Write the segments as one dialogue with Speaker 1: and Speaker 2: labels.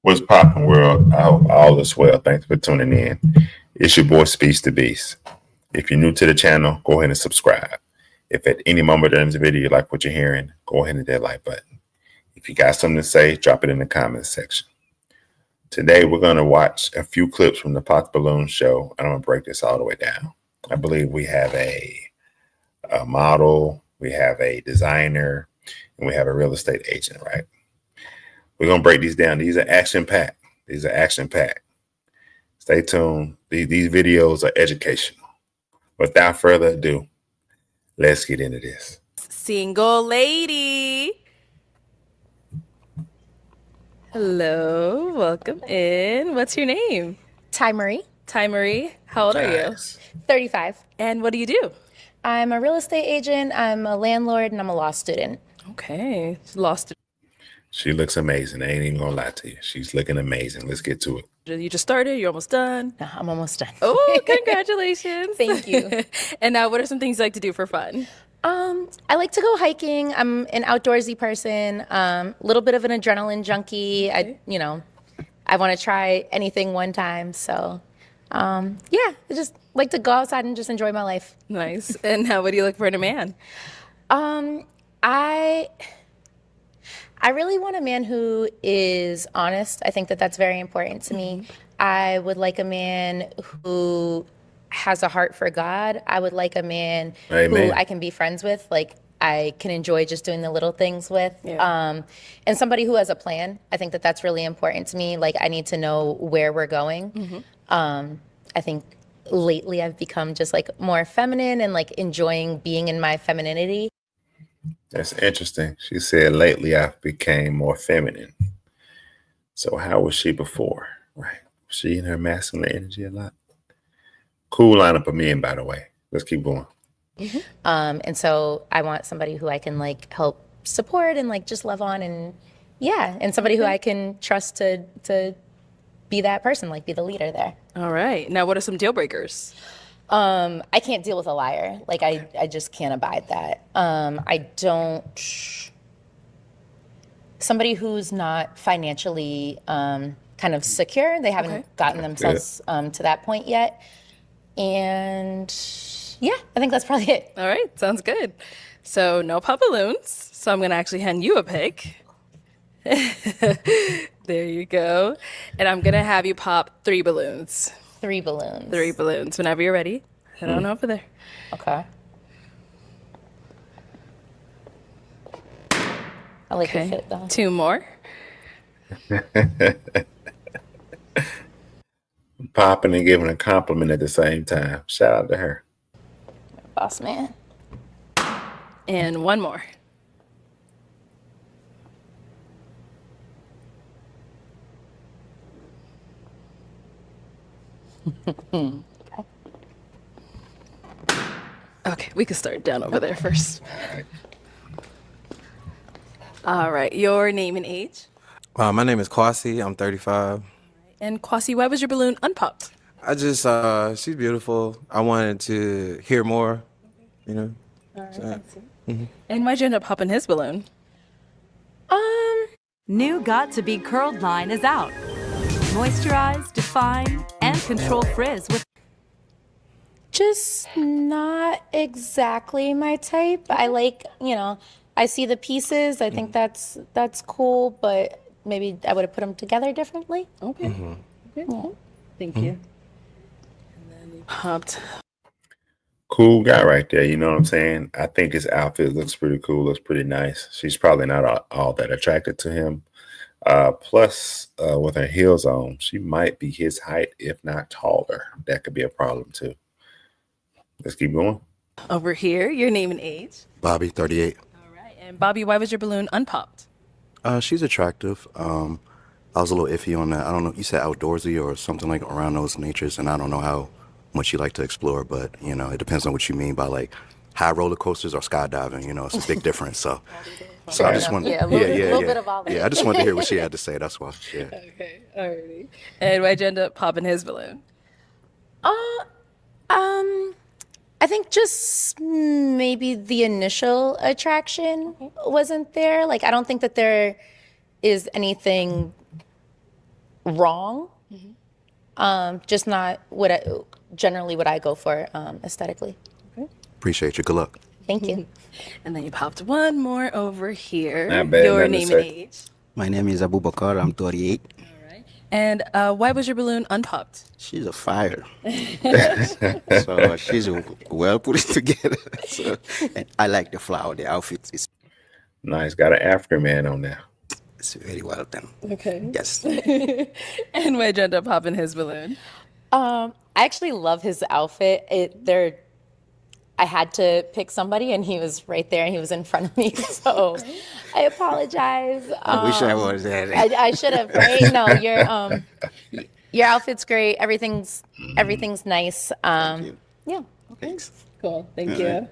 Speaker 1: What's poppin', world? I hope all is well. Thanks for tuning in. It's your boy, Speech the Beast. If you're new to the channel, go ahead and subscribe. If at any moment during this video you like what you're hearing, go ahead and hit that like button. If you got something to say, drop it in the comments section. Today, we're going to watch a few clips from the Pop the Balloon show, and I'm going to break this all the way down. I believe we have a model, we have a designer, and we have a real estate agent, right? We're going to break these down. These are action-packed. These are action-packed. Stay tuned. These videos are educational. Without further ado, let's get into this.
Speaker 2: Single lady. Hello, welcome in. What's your name?
Speaker 3: Ty Marie.
Speaker 2: Ty Marie. How old are you?
Speaker 3: 35.
Speaker 2: And what do you do?
Speaker 3: I'm a real estate agent, I'm a landlord, and I'm a law student.
Speaker 2: Okay, lost it.
Speaker 1: She looks amazing. I ain't even gonna lie to you. She's looking amazing. Let's get to it.
Speaker 2: You just started? You're almost done?
Speaker 3: No, I'm almost done.
Speaker 2: Oh, congratulations.
Speaker 3: Thank you.
Speaker 2: And now what are some things you like to do for fun?
Speaker 3: I like to go hiking. I'm an outdoorsy person, a little bit of an adrenaline junkie. I want to try anything one time. So, yeah, I just like to go outside and just enjoy my life.
Speaker 2: Nice. And now what do you look for in a man?
Speaker 3: I really want a man who is honest. I think that that's very important to me. I would like a man who has a heart for God. I would like a man
Speaker 1: Amen.
Speaker 3: who I can be friends with, like I can enjoy just doing the little things with.
Speaker 2: Yeah.
Speaker 3: And somebody who has a plan. I think that that's really important to me. Like I need to know where we're going. I think lately I've become just like more feminine and like enjoying being in my femininity.
Speaker 1: That's interesting. She said lately I became more feminine. So how was she before? Right. Was she in her masculine energy a lot? Cool lineup of men, by the way. Let's keep going.
Speaker 3: And so I want somebody who I can like help support and like just love on, and yeah, and somebody who I can trust to be that person, like be the leader there.
Speaker 2: All right. Now what are some deal breakers?
Speaker 3: I can't deal with a liar. Like I just can't abide that. Somebody who's not financially kind of secure. They haven't gotten themselves to that point yet. And yeah, I think that's probably it.
Speaker 2: All right. Sounds good. So no pop balloons. So I'm going to actually hand you a pick. There you go. And I'm going to have you pop 3 balloons.
Speaker 3: 3 balloons.
Speaker 2: 3 balloons. Whenever you're ready, head on over there.
Speaker 3: Okay. I like the fit though.
Speaker 2: 2 more.
Speaker 1: Popping and giving a compliment at the same time. Shout out to her.
Speaker 3: Boss man.
Speaker 2: And 1 more. Okay, we can start down over there first. All right, your name and age?
Speaker 4: My name is Kwasi. I'm 35.
Speaker 2: And Kwasi, why was your balloon unpopped?
Speaker 4: I just, she's beautiful. I wanted to hear more, you know.
Speaker 2: All right, And why'd you end up popping his balloon?
Speaker 5: New Got to Be Curled line is out. Moisturize, define, and control frizz with
Speaker 3: Just not exactly my type. I like, I see the pieces. I think that's cool, but maybe I would have put them together differently.
Speaker 2: Okay. Okay. Thank you. And then we popped.
Speaker 1: Cool guy right there. You know what I'm saying? I think his outfit looks pretty cool. Looks pretty nice. She's probably not all that attracted to him. Plus, with her heels on, she might be his height, if not taller. That could be a problem too. Let's keep going.
Speaker 2: Over here, your name and age?
Speaker 4: Bobby, 38.
Speaker 2: All right. And Bobby, why was your balloon unpopped?
Speaker 4: She's attractive. I was a little iffy on that. I don't know. You said outdoorsy or something like around those natures, and I don't know how much you like to explore, but, it depends on what you mean by, like, high roller coasters or skydiving. It's a big difference, so... So I just wanted,
Speaker 3: a little bit of all that.
Speaker 4: Yeah, I just wanted to hear what she had to say. That's why. Yeah.
Speaker 2: Okay, alrighty. And why'd you end up popping his balloon?
Speaker 3: I think just maybe the initial attraction wasn't there. Like, I don't think that there is anything wrong. Just not generally what I go for aesthetically.
Speaker 4: Appreciate you. Good luck.
Speaker 3: Thank you.
Speaker 2: And then you popped one more over here.
Speaker 1: Not bad,
Speaker 2: Your
Speaker 1: nothing to
Speaker 2: name
Speaker 1: say.
Speaker 2: and age.
Speaker 6: My name is Abu Bakar. I'm 38.
Speaker 2: And why was your balloon unpopped?
Speaker 6: She's a fire. So she's well put together. So, and I like the flower. The outfit is
Speaker 1: Nice. Got an African man on there.
Speaker 6: it's very well done.
Speaker 2: Okay.
Speaker 6: Yes.
Speaker 2: And why'd you end up popping his balloon?
Speaker 3: I actually love his outfit. I had to pick somebody, and he was right there, and he was in front of me. So I apologize.
Speaker 6: I wish I was there.
Speaker 3: I should have, right? No, your outfit's great. Everything's nice. Yeah.
Speaker 6: Thanks.
Speaker 2: Cool. Thank you.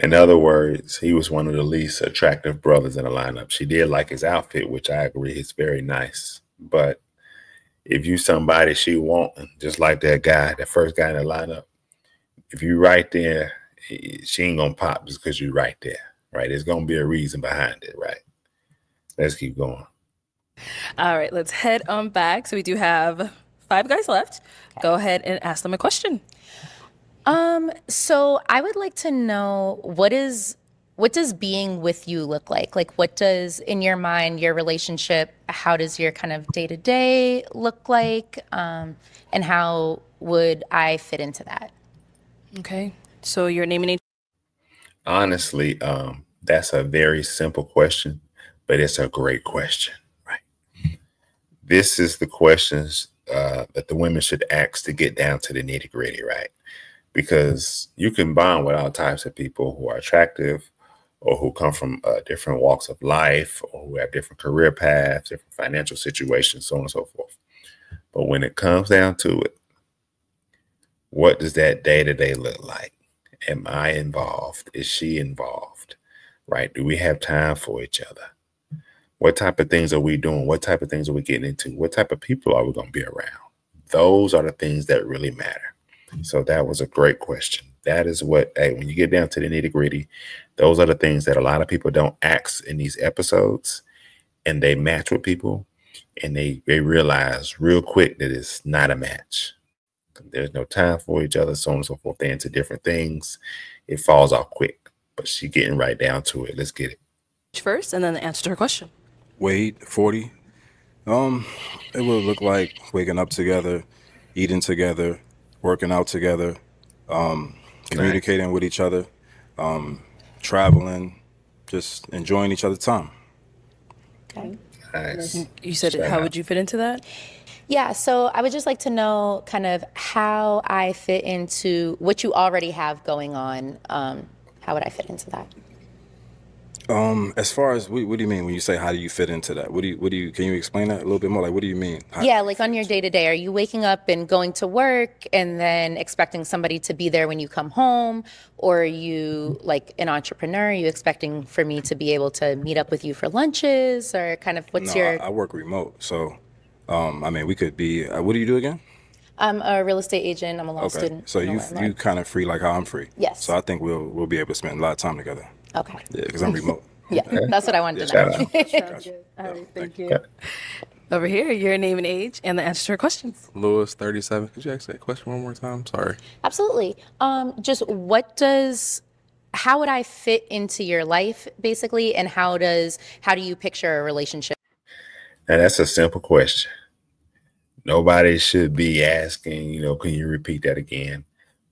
Speaker 1: In other words, he was one of the least attractive brothers in the lineup. She did like his outfit, which I agree is very nice. But if you somebody she want, just like that guy, that first guy in the lineup, if you right there, she ain't gonna pop just because you right there, right? There's gonna be a reason behind it, right? Let's keep going.
Speaker 2: All right, let's head on back. So we do have 5 guys left. Go ahead and ask them a question.
Speaker 3: So I would like to know what does being with you look like? Like, what does, in your mind, your relationship, how does your kind of day-to-day look like? And how would I fit into that?
Speaker 2: Okay. So your name and age.
Speaker 1: Honestly, that's a very simple question, but it's a great question, right? This is the questions that the women should ask to get down to the nitty-gritty, right? Because you can bond with all types of people who are attractive or who come from different walks of life or who have different career paths, different financial situations, so on and so forth. But when it comes down to it, what does that day-to-day look like? Am I involved? Is she involved? Right? Do we have time for each other? What type of things are we doing? What type of things are we getting into? What type of people are we going to be around? Those are the things that really matter. So that was a great question. That is what, hey, when you get down to the nitty-gritty, those are the things that a lot of people don't ask in these episodes, and they match with people, and they realize real quick that it's not a match. There's no time for each other, so on and so forth. They're into different things. It falls off quick, but she getting right down to it. Let's get it.
Speaker 2: First, and then the answer to her question.
Speaker 7: Wade, 40. It would look like waking up together, eating together, working out together, communicating with each other, traveling, just enjoying each other's time.
Speaker 3: Okay.
Speaker 1: Nice.
Speaker 2: You said, how would you fit into that?
Speaker 3: Yeah, so I would just like to know kind of how I fit into what you already have going on. How would I fit into that?
Speaker 7: As far as what do you mean when you say how do you fit into that? What do you can you explain that a little bit more? Like, what do you mean?
Speaker 3: Yeah, like on your day to day, are you waking up and going to work and then expecting somebody to be there when you come home? Or are you like an entrepreneur? Are you expecting for me to be able to meet up with you for lunches, or kind of what's your?
Speaker 7: I work remote, so I mean, we could be. What do you do again?
Speaker 3: I'm a real estate agent. I'm a law
Speaker 7: Okay,
Speaker 3: student.
Speaker 7: so you kind of free like how I'm free.
Speaker 3: Yes.
Speaker 7: So I think we'll be able to spend a lot of time together.
Speaker 3: Okay.
Speaker 7: Yeah, because I'm remote.
Speaker 3: Yeah, that's what I wanted to
Speaker 1: Shout
Speaker 3: know.
Speaker 1: out.
Speaker 2: All right, thank you. Over here, your name and age, and the answer to her questions.
Speaker 8: Lewis, 37. Could you ask that question one more time? Sorry.
Speaker 3: Absolutely. Just how would I fit into your life, basically, and how do you picture a relationship?
Speaker 1: Now, that's a simple question. Nobody should be asking, can you repeat that again?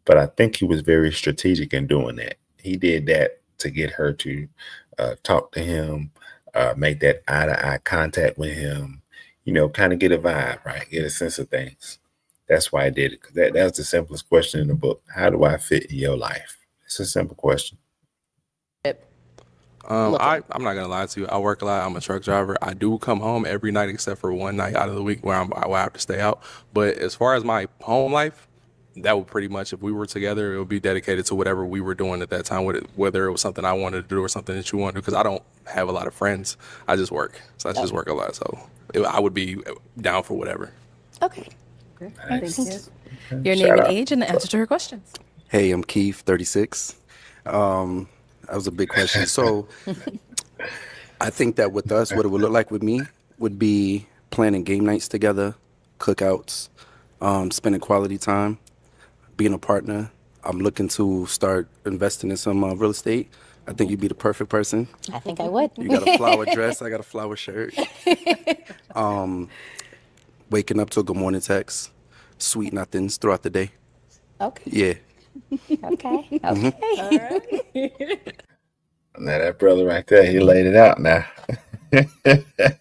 Speaker 1: But I think he was very strategic in doing that. He did that to get her to talk to him, make that eye-to-eye contact with him, kind of get a vibe, right? Get a sense of things. That's why I did it, because that's the simplest question in the book. How do I fit in your life? It's a simple question.
Speaker 8: I'm not gonna lie to you. I work a lot. I'm a truck driver. I do come home every night except for one night out of the week where I have to stay out. But as far as my home life, that would pretty much, if we were together, it would be dedicated to whatever we were doing at that time, whether it was something I wanted to do or something that you wanted to do, because I don't have a lot of friends. I just work. So I just work a lot. So I would be down for whatever.
Speaker 3: Okay.
Speaker 2: Great. Thank you. Your
Speaker 1: Shout
Speaker 2: name and
Speaker 1: out.
Speaker 2: age, and the answer to her questions.
Speaker 6: Hey, I'm Keith, 36. That was a big question. So I think that with us, what it would look like with me would be
Speaker 9: planning game nights together, cookouts, spending quality time, being a partner. I'm looking to start investing in some real estate. I think you'd be the perfect person.
Speaker 3: I think I would.
Speaker 9: You got a flower dress, I got a flower shirt. Waking up to a good morning text, sweet nothings throughout the day.
Speaker 3: Okay.
Speaker 9: Yeah.
Speaker 3: Okay. Okay.
Speaker 1: Now that brother right there, he laid it out now. That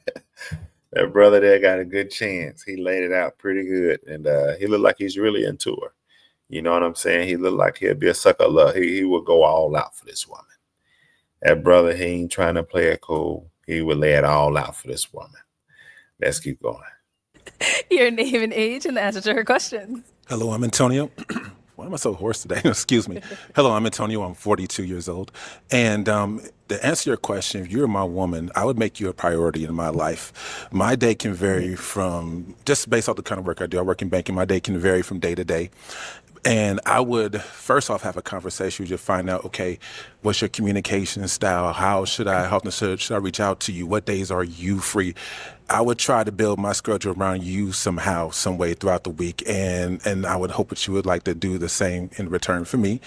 Speaker 1: brother there got a good chance. He laid it out pretty good. And he looked like he's really into her. You know what I'm saying? He looked like he'll be a sucker of love. He would go all out for this woman. That brother, he ain't trying to play it cool. He would lay it all out for this woman. Let's keep going.
Speaker 2: Your name and age and the answer to her questions.
Speaker 10: Hello, I'm Antonio. Why am I so hoarse today? Excuse me. Hello, I'm Antonio. I'm 42 years old. And to answer your question, if you're my woman, I would make you a priority in my life. My day can vary from, just based off the kind of work I do, I work in banking, my day can vary from day to day. And I would first off have a conversation with you to find out, okay, what's your communication style? How should I reach out to you? What days are you free? I would try to build my schedule around you somehow, some way throughout the week. And I would hope that you would like to do the same in return for me.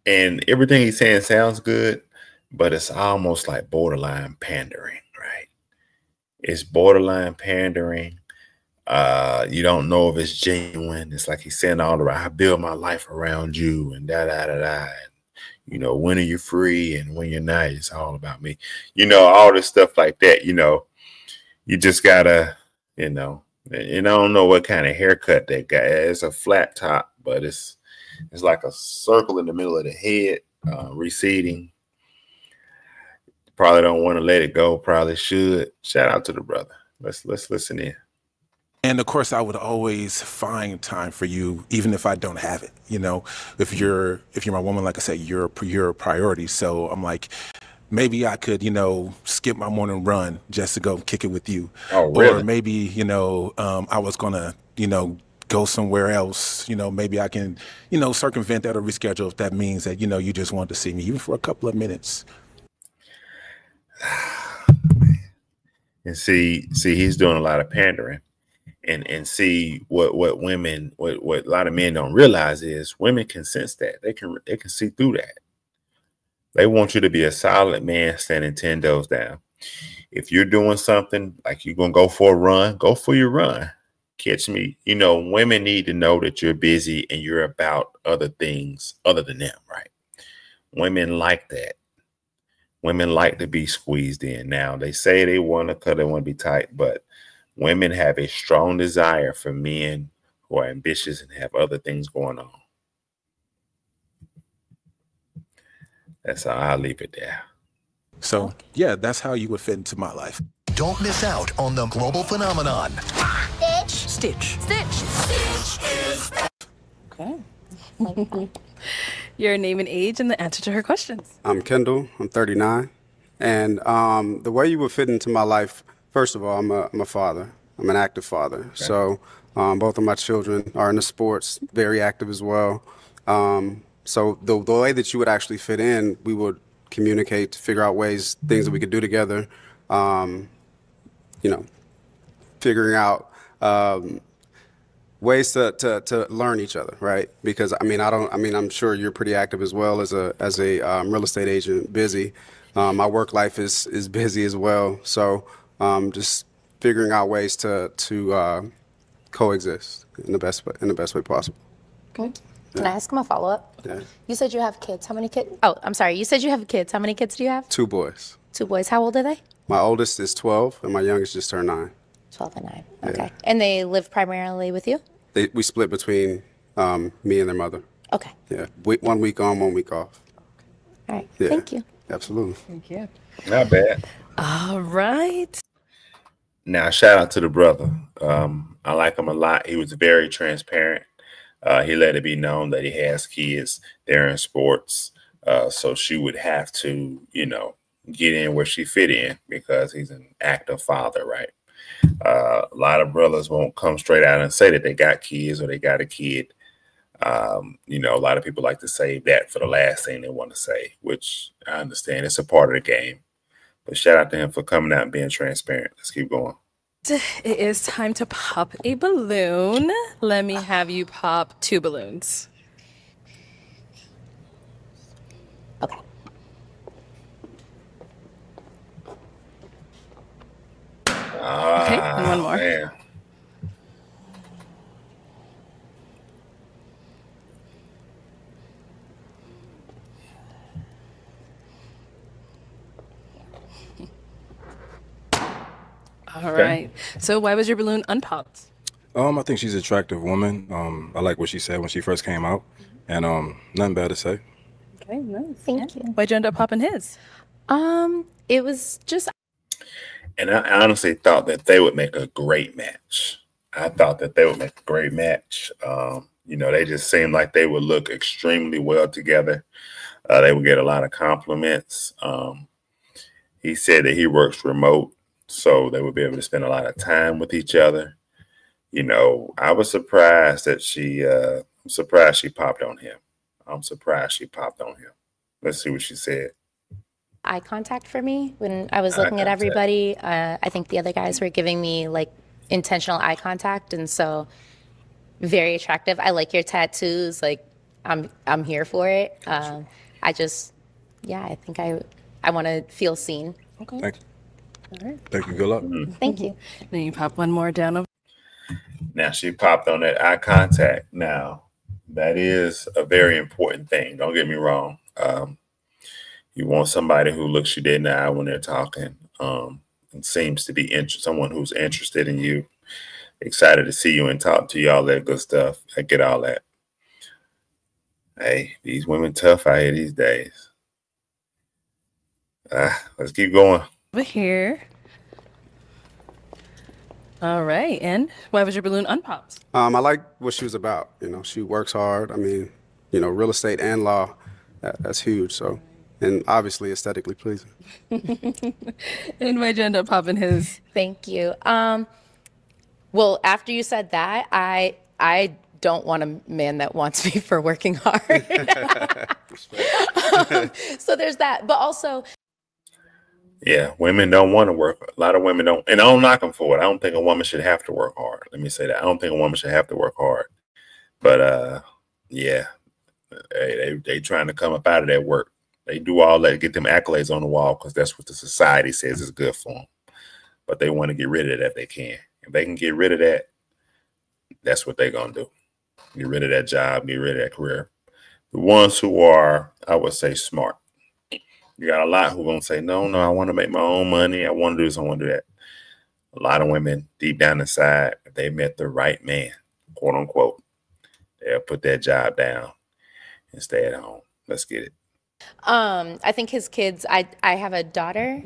Speaker 1: And everything he's saying sounds good, but it's almost like borderline pandering, right? It's borderline pandering. You don't know if it's genuine. It's like he's saying all around, I build my life around you and da-da-da-da. And, you know, when are you free and when you're not, it's all about me. You know, all this stuff like that, you know, you just gotta, you know, and I don't know what kind of haircut that guy has. It's a flat top, but it's like a circle in the middle of the head, receding. Probably don't want to let it go. Probably should. Shout out to the brother. Let's listen in.
Speaker 10: And of course, I would always find time for you, even if I don't have it. You know, if you're my woman, like I said, you're a priority. So I'm like, maybe I could, you know, skip my morning run just to go kick it with you.
Speaker 1: Oh, really?
Speaker 10: Or maybe, you know, I was gonna, you know, go somewhere else. You know, maybe I can, you know, circumvent that or reschedule if that means that, you know, you just want to see me, even for a couple of minutes.
Speaker 1: And see, he's doing a lot of pandering. And see what women, what a lot of men don't realize is women can sense that. They can see through that. They want you to be a solid man standing 10 toes down. If you're doing something like you're going to go for a run, go for your run. Catch me. You know, women need to know that you're busy and you're about other things other than them, right? Women like that. Women like to be squeezed in. Now, they say they want to cut, they want to be tight, but women have a strong desire for men who are ambitious and have other things going on. That's how I'll leave it there.
Speaker 10: So, yeah, that's how you would fit into my life.
Speaker 11: Don't miss out on the global phenomenon.
Speaker 5: Stitch.
Speaker 2: Okay. Your name and age and the answer to her questions.
Speaker 12: I'm Kendall. I'm 39. And the way you would fit into my life, first of all, I'm a father. I'm an active father. Okay. So both of my children are into sports, very active as well. So the way that you would actually fit in, we would communicate to figure out ways, things that we could do together. You know, figuring out ways to learn each other, right? Because I'm sure you're pretty active as well as a real estate agent, busy. My work life is busy as well. So just figuring out ways to coexist in the best way possible.
Speaker 3: Good. Can I ask him a follow-up?
Speaker 12: Yeah.
Speaker 3: You said you have kids. How many kids? Oh, I'm sorry. You said you have kids. How many kids do you have?
Speaker 12: 2 boys.
Speaker 3: 2 boys. How old are they?
Speaker 12: My oldest is 12, and my youngest just turned 9.
Speaker 3: 12 and 9. Okay. Yeah. And they live primarily with you?
Speaker 12: We split between me and their mother.
Speaker 3: Okay.
Speaker 12: Yeah. 1 week on, 1 week off.
Speaker 3: All right.
Speaker 12: Yeah.
Speaker 3: Thank you.
Speaker 12: Absolutely.
Speaker 2: Thank you.
Speaker 1: Not bad.
Speaker 2: All right.
Speaker 1: Now, shout out to the brother. I like him a lot. He was very transparent. He let it be known that he has kids. They're in sports. So she would have to, you know, get in where she fit in because he's an active father, right? A lot of brothers won't come straight out and say that they got kids or they got a kid. You know, a lot of people like to save that for the last thing they want to say, which I understand. It's a part of the game. But shout out to him for coming out and being transparent. Let's keep going.
Speaker 2: It is time to pop a balloon. Let me have you pop 2 balloons.
Speaker 3: Okay.
Speaker 2: Okay, and one more.
Speaker 1: Man.
Speaker 2: All right. So why was your balloon unpopped?
Speaker 7: I think she's an attractive woman. I like what she said when she first came out, and nothing bad to say.
Speaker 2: Okay, nice.
Speaker 3: Thank you.
Speaker 2: Why'd you end up popping his?
Speaker 3: It was just
Speaker 1: And I honestly thought that they would make a great match. I thought that they would make a great match. You know, they just seemed like they would look extremely well together. They would get a lot of compliments. He said that he works remote, so they would be able to spend a lot of time with each other. You know, I was surprised that I'm surprised she popped on him. I'm surprised she popped on him. Let's see what she said.
Speaker 3: eye contact for me when I was looking at everybody. I think the other guys were giving me like intentional eye contact, and so very attractive. I like your tattoos. Like I'm here for it. I just, yeah, I think I want to feel seen.
Speaker 2: Okay.
Speaker 7: Thank you.
Speaker 2: All right.
Speaker 7: Thank you. Good luck.
Speaker 3: Thank you.
Speaker 2: Then you pop one more down.
Speaker 1: Now she popped on that eye contact. Now that is a very important thing. Don't get me wrong. You want somebody who looks you dead in the eye when they're talking, and seems to be someone who's interested in you, excited to see you and talk to you, all that good stuff. I get all that. Hey, these women tough out here these days. Let's keep going.
Speaker 2: Over here. All right. And why was your balloon unpopped?
Speaker 12: I like what she was about. You know, she works hard. I mean, you know, real estate and law, that's huge. So, and obviously aesthetically pleasing.
Speaker 2: And why'd you end up popping his?
Speaker 3: Thank you. Well, after you said that, I don't want a man that wants me for working hard. So there's that. But also,
Speaker 1: yeah, women don't want to work. A lot of women don't, and I don't knock them for it. I don't think a woman should have to work hard. Let me say that. I don't think a woman should have to work hard. But yeah, they trying to come up out of that work. They do all that, get them accolades on the wall because that's what the society says is good for them. But they want to get rid of that if they can. If they can get rid of that, that's what they're gonna do. Get rid of that job, get rid of that career. The ones who are, I would say, smart. You got a lot who gonna say, no, I want to make my own money. I want to do this, I want to do that. A lot of women deep down inside, if they met the right man, quote unquote, they'll put that job down and stay at home. Let's get it.
Speaker 3: I think his kids, I have a daughter.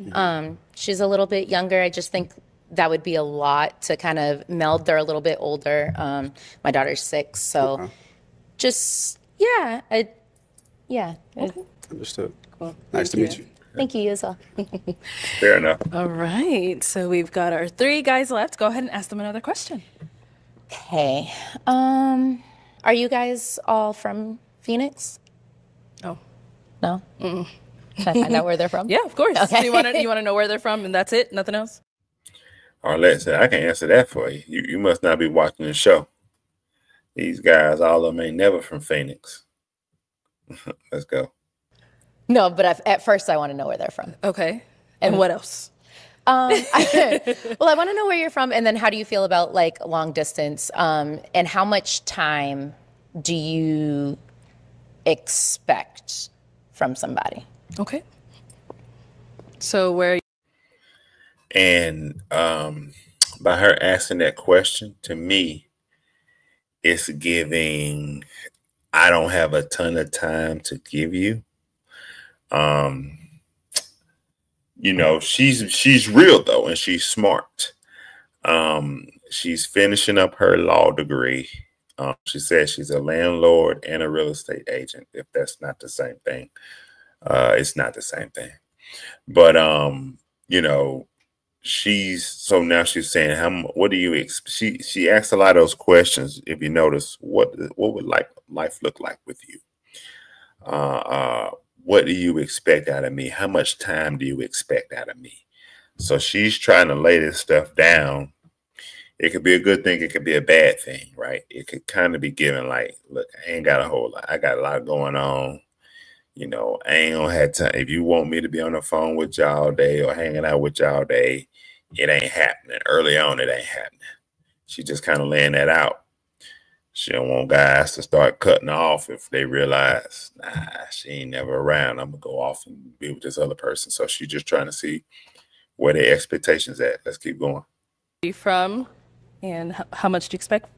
Speaker 3: She's a little bit younger. I just think that would be a lot to kind of meld. They're a little bit older. My daughter's 6, so just, yeah. Yeah.
Speaker 12: Okay. Understood.
Speaker 3: Cool.
Speaker 12: Nice to meet you.
Speaker 3: Thank you as well.
Speaker 1: Fair enough.
Speaker 2: All right. So we've got our 3 guys left. Go ahead and ask them another question.
Speaker 3: Okay. Are you guys all from Phoenix?
Speaker 2: Oh.
Speaker 3: No? Can I find out where they're from?
Speaker 2: Yeah, of course.
Speaker 3: Okay.
Speaker 2: So you want to know where they're from, and that's it? Nothing else?
Speaker 1: Arlette, I can answer that for you. You must not be watching the show. These guys, all of them ain't never from Phoenix. Let's go.
Speaker 3: No, but at first I want to know where they're from.
Speaker 2: Okay. And what else?
Speaker 3: Well, I want to know where you're from, and then how do you feel about like long distance, and how much time do you expect from somebody?
Speaker 2: Okay. So where?
Speaker 1: And by her asking that question, to me, it's giving, I don't have a ton of time to give you. You know, she's real though, and she's smart. She's finishing up her law degree. She says she's a landlord and a real estate agent. If that's not the same thing, it's not the same thing. But you know, now she's saying, what do you expect? She asks a lot of those questions. If you notice, what would life look like with you? What do you expect out of me? How much time do you expect out of me? So she's trying to lay this stuff down it could be a good thing, it could be a bad thing, right? It could kind of be given like, look, I ain't got a whole lot. I got a lot going on. You know, I ain't gonna have time. If you want me to be on the phone with y'all all day or hanging out with y'all all day, it ain't happening. Early on, it ain't happening. She just kind of laying that out. She don't want guys to start cutting off if they realize, nah, she ain't never around. I'm gonna go off and be with this other person. So she's just trying to see where their expectations at. Let's keep going.
Speaker 2: You from, and how much do you expect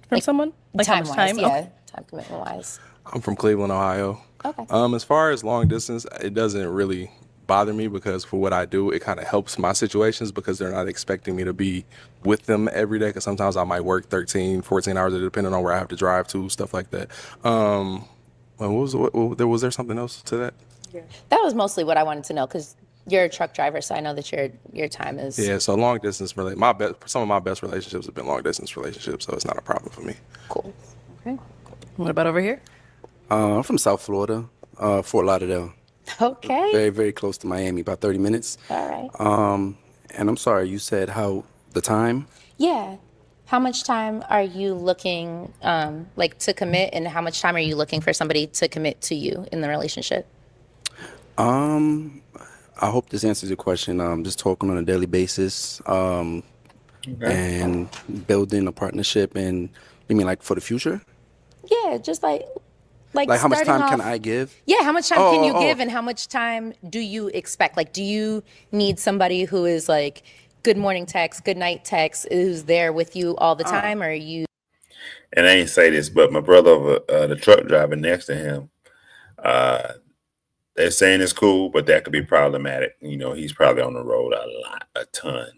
Speaker 2: from someone? Like how much time?
Speaker 3: Yeah,
Speaker 2: Okay.
Speaker 3: time commitment wise.
Speaker 8: I'm from Cleveland, Ohio.
Speaker 3: Okay.
Speaker 8: As far as long distance, it doesn't really bother me because for what I do, it kind of helps my situations because they're not expecting me to be with them every day. Because sometimes I might work 13, 14 hours, depending on where I have to drive to, stuff like that. Was there something else to that?
Speaker 3: Yeah. That was mostly what I wanted to know because you're a truck driver, so I know that your time is.
Speaker 8: Yeah, so long distance, some of my best relationships have been long distance relationships, so it's not a problem for me.
Speaker 3: Cool.
Speaker 2: Okay. What about over here?
Speaker 9: I'm from South Florida, Fort Lauderdale.
Speaker 3: Okay.
Speaker 9: Very, very close to Miami, about 30 minutes.
Speaker 3: All right.
Speaker 9: And I'm sorry, you said how the time?
Speaker 3: Yeah. How much time are you looking like to commit, and how much time are you looking for somebody to commit to you in the relationship?
Speaker 9: I hope this answers your question. Just talking on a daily basis, and building a partnership, and you mean like for the future?
Speaker 3: Yeah, just like
Speaker 9: how much time
Speaker 3: off,
Speaker 9: can I give?
Speaker 3: Yeah, how much time can you give, and how much time do you expect? Like, do you need somebody who is like good morning text, good night text, who's there with you all the time, or are you?
Speaker 1: And I ain't say this, but my brother, the truck driver next to him, they're saying it's cool, but that could be problematic. You know, he's probably on the road a ton.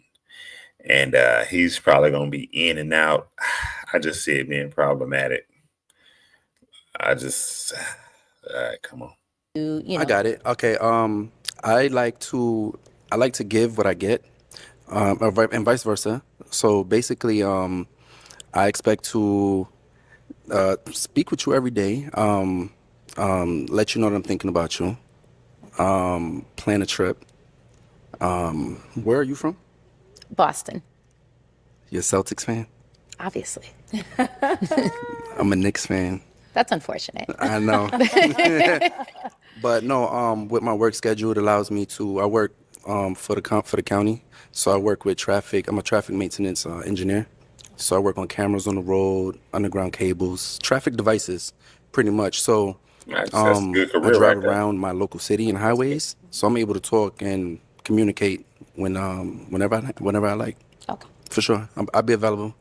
Speaker 1: And he's probably going to be in and out. I just see it being problematic. All right, come on.
Speaker 3: You know.
Speaker 9: I got it. Okay. I like to give what I get, and vice versa. So basically, I expect to speak with you every day. Let you know that I'm thinking about you. Plan a trip. Where are you from?
Speaker 3: Boston.
Speaker 9: You're a Celtics fan?
Speaker 3: Obviously.
Speaker 9: I'm a Knicks fan.
Speaker 3: That's unfortunate.
Speaker 9: I know. But no, with my work schedule, it allows me to, I work for the county. So I work with traffic. I'm a traffic maintenance engineer. So I work on cameras on the road, underground cables, traffic devices, pretty much. So
Speaker 1: nice. That's a good career
Speaker 9: I drive
Speaker 1: right there.
Speaker 9: around my local city and highways. So I'm able to talk and communicate whenever I like.
Speaker 3: Okay.
Speaker 9: For sure. I'll be available.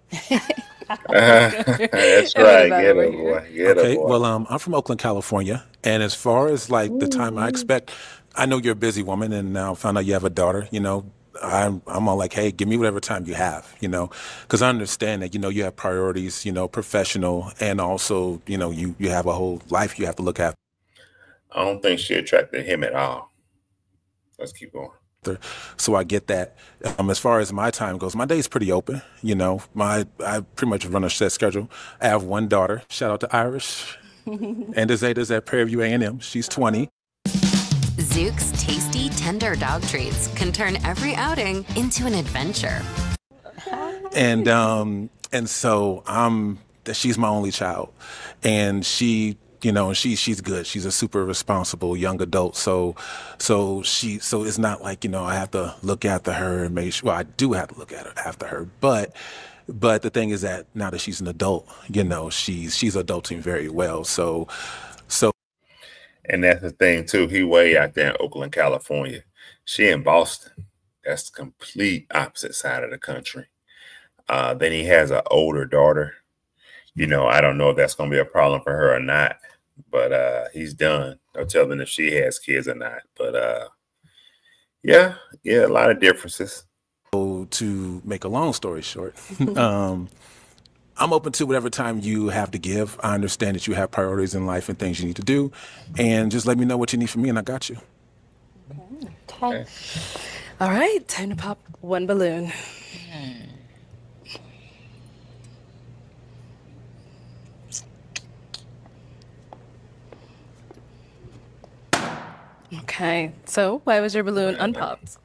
Speaker 1: That's right. Get it, boy. Get
Speaker 10: Okay,
Speaker 1: it, boy.
Speaker 10: well, I'm from Oakland, California, and as far as like the time I expect, I know you're a busy woman, and now I found out you have a daughter. You know, I'm all like, hey, give me whatever time you have. You know, because I understand that you have priorities. Professional, and also you have a whole life you have to look after.
Speaker 1: I don't think she attracted him at all. Let's keep going.
Speaker 10: So I get that. As far as my time goes, my day's pretty open. I pretty much run a set schedule. I have one daughter. Shout out to Irish. And Zeta's at Prairie View A&M. She's 20.
Speaker 13: Zook's tasty, tender dog treats can turn every outing into an adventure.
Speaker 10: And so she's my only child, and she's good. She's a super responsible young adult. So it's not like, I have to look after her and make sure. Well, I do have to look after her, but the thing is that now that she's an adult, she's adulting very well. So.
Speaker 1: And that's the thing too. He way out there in Oakland, California. She in Boston. That's the complete opposite side of the country. Then he has an older daughter. I don't know if that's going to be a problem for her or not. But he's done. No telling if she has kids or not. But yeah, a lot of differences.
Speaker 10: So to make a long story short, I'm open to whatever time you have to give. I understand that you have priorities in life and things you need to do, and just let me know what you need from me, and I got you.
Speaker 3: Okay.
Speaker 2: All right, time to pop one balloon. Okay, so why was your balloon unpopped?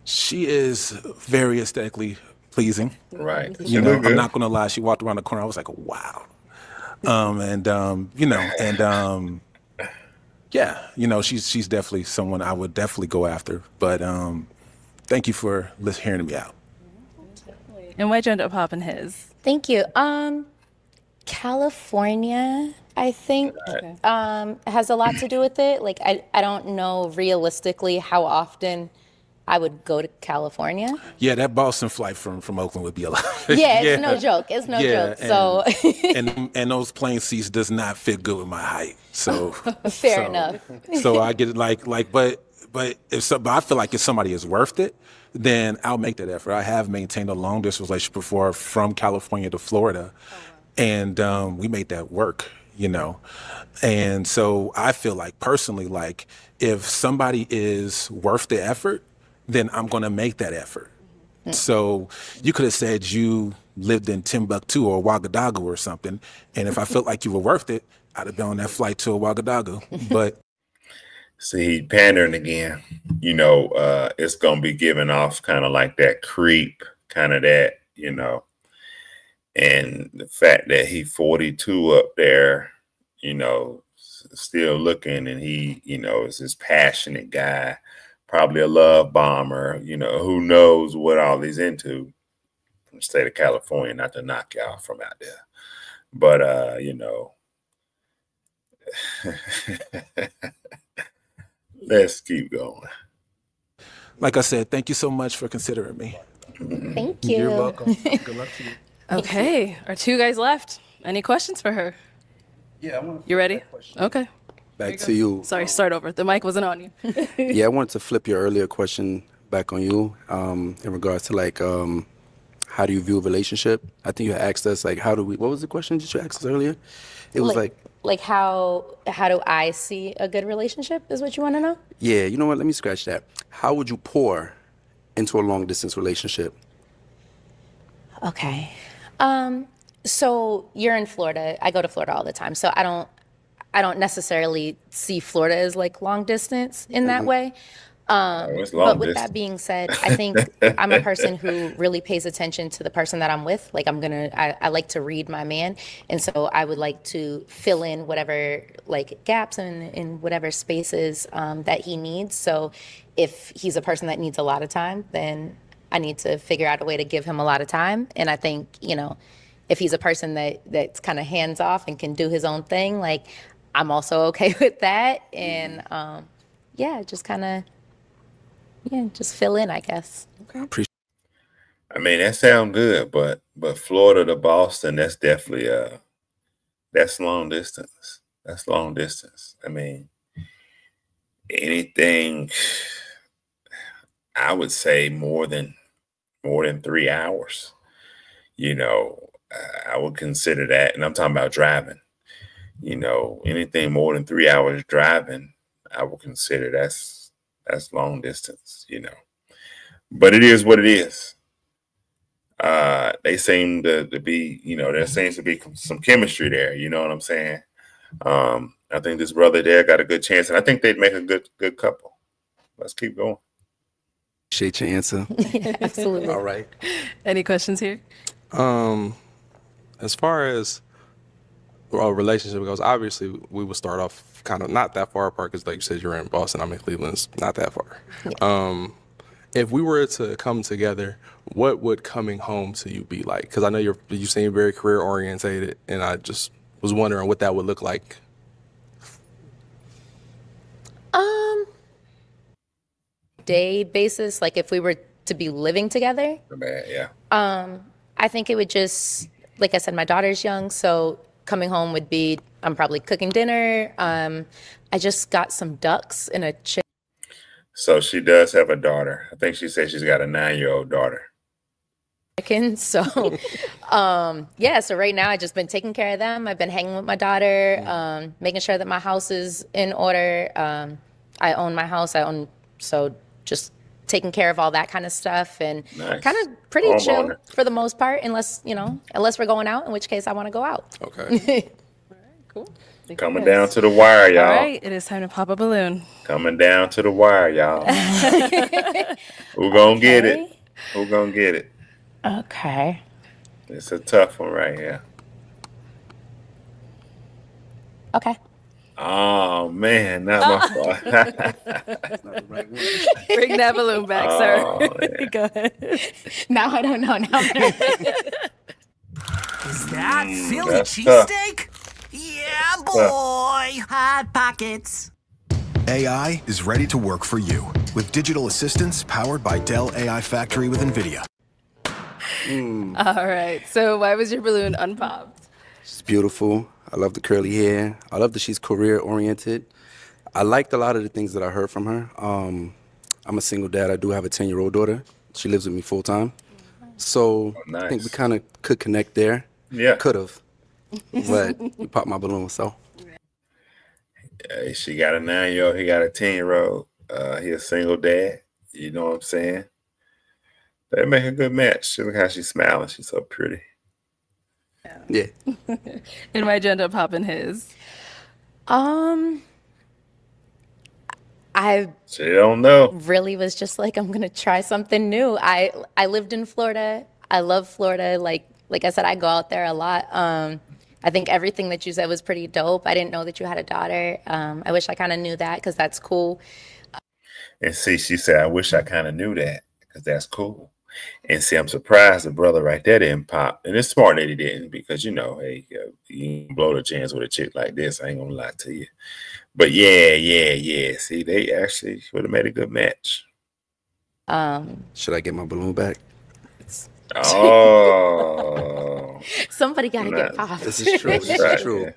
Speaker 10: She is very aesthetically pleasing.
Speaker 1: Right.
Speaker 10: You know, I'm not gonna lie. She walked around the corner. I was like, wow. You know, and yeah, you know, she's definitely someone I would definitely go after. But thank you for hearing me out.
Speaker 2: And why'd you end up popping his?
Speaker 3: Thank you. California, I think, has a lot to do with it. Like, I don't know realistically how often I would go to California.
Speaker 10: Yeah, that Boston flight from Oakland would be a lot.
Speaker 3: Yeah, it's no joke. It's no joke. So
Speaker 10: and those plane seats does not fit good with my height. So
Speaker 3: fair enough.
Speaker 10: So I get but I feel like if somebody is worth it, then I'll make that effort. I have maintained a long distance relationship before from California to Florida, and we made that work. You know, and so I feel like personally, like if somebody is worth the effort, then I'm going to make that effort. So you could have said you lived in Timbuktu or Ouagadougou or something, and if I felt like you were worth it, I'd have been on that flight to Ouagadougou. But
Speaker 1: see, pandering again, you know, it's going to be giving off kind of like that creep, kind of that, you know, and the fact that he 42 up there, you know, still looking, and he, you know, is this passionate guy, probably a love bomber, you know, who knows what all he's into from the state of California, not to knock y'all from out there. But, you know, let's keep going.
Speaker 10: Like I said, thank you so much for considering me.
Speaker 3: Thank you.
Speaker 10: You're welcome. Good luck to you.
Speaker 2: Okay, our 2 guys left. Any questions for her?
Speaker 9: Yeah, I want to.
Speaker 2: You ready? Okay.
Speaker 9: Back to you.
Speaker 2: Sorry, start over. The mic wasn't on you.
Speaker 9: Yeah, I wanted to flip your earlier question back on you in regards to like how do you view a relationship? I think you asked us like what was the question that you asked us earlier? It was like
Speaker 3: how do I see a good relationship is what you want to know?
Speaker 9: Yeah, you know what? Let me scratch that. How would you pour into a long distance relationship?
Speaker 3: Okay. So you're in Florida. I go to Florida all the time. So I don't necessarily see Florida as like long distance in that way. But with that being said, I think I'm a person who really pays attention to the person that I'm with. Like I like to read my man. And so I would like to fill in whatever like gaps in whatever spaces that he needs. So if he's a person that needs a lot of time, then I need to figure out a way to give him a lot of time. And I think, you know, if he's a person that's kind of hands off and can do his own thing, like I'm also okay with that. And yeah, just kind of, just fill in, I guess.
Speaker 9: Okay.
Speaker 1: I mean, that sounds good, but Florida to Boston, that's definitely that's long distance. That's long distance. I mean, anything, I would say more than 3 hours. You know, I would consider that, and I'm talking about driving. You know, anything more than 3 hours driving, I would consider that's long distance, you know. But it is what it is. They seem to be, you know, there seems to be some chemistry there, you know what I'm saying? I think this brother there got a good chance, and I think they'd make a good couple. Let's keep going.
Speaker 9: Appreciate your answer.
Speaker 3: Yeah, absolutely.
Speaker 9: All right.
Speaker 2: Any questions here?
Speaker 8: As far as a relationship goes, obviously we would start off kind of not that far apart because, like you said, you're in Boston, I'm in Cleveland. It's not that far. Yeah. If we were to come together, what would coming home to you be like? Because I know you seem very career orientated, and I just was wondering what that would look like.
Speaker 3: Day basis, like if we were to be living together.
Speaker 1: Yeah.
Speaker 3: I think it would just, like I said, my daughter's young, so coming home would be, I'm probably cooking dinner. I just got some ducks in a chicken.
Speaker 1: So she does have a daughter. I think she said she's got a 9-year-old daughter.
Speaker 3: So, yeah, so right now I've just been taking care of them. I've been hanging with my daughter, making sure that my house is in order. I own my house. So just taking care of all that kind of stuff, and kind of pretty chill for the most part, unless we're going out, in which case I want to go out.
Speaker 8: Okay.
Speaker 2: All right, cool.
Speaker 1: Coming down to the wire, y'all.
Speaker 2: All right, it is time to pop a balloon.
Speaker 1: Coming down to the wire, y'all. Who gonna get it? Who gonna get it?
Speaker 3: Okay.
Speaker 1: It's a tough one right here.
Speaker 3: Okay.
Speaker 1: Oh man, not my fault.
Speaker 2: Bring that balloon back, sir. Go ahead.
Speaker 3: Now I don't know. Now
Speaker 14: Is that Philly
Speaker 1: That's tough.
Speaker 14: cheesesteak? Yeah, boy. Hot pockets.
Speaker 11: AI is ready to work for you with digital assistants powered by Dell AI Factory with NVIDIA.
Speaker 2: All right. So why was your balloon unpopped?
Speaker 9: She's beautiful. I love the curly hair. I love that she's career oriented. I liked a lot of the things that I heard from her. I'm a single dad. I do have a 10-year-old daughter. She lives with me full time. So I think we kind of could connect there.
Speaker 1: Yeah.
Speaker 9: Could have. But you popped my balloon, so.
Speaker 1: She got a 9-year-old. He got a 10-year-old. He a single dad. You know what I'm saying? They make a good match. Look how she's smiling. She's so pretty.
Speaker 9: Yeah.
Speaker 2: And why'd you end up popping his?
Speaker 3: I
Speaker 1: She don't know.
Speaker 3: really was just like, I'm gonna try something new. I lived in Florida. I love Florida. Like I said, I go out there a lot. I think everything that you said was pretty dope. I didn't know that you had a daughter. I wish I kind of knew that because that's cool.
Speaker 1: And see, she said, I wish I kind of knew that because that's cool. And see, I'm surprised the brother right there didn't pop. And it's smart that he didn't because, you know, hey, you can blow the chance with a chick like this. I ain't going to lie to you. But yeah. See, they actually would have made a good match.
Speaker 9: Should I get my balloon back?
Speaker 1: Oh.
Speaker 3: Somebody got to get popped.
Speaker 9: This is true. This is true.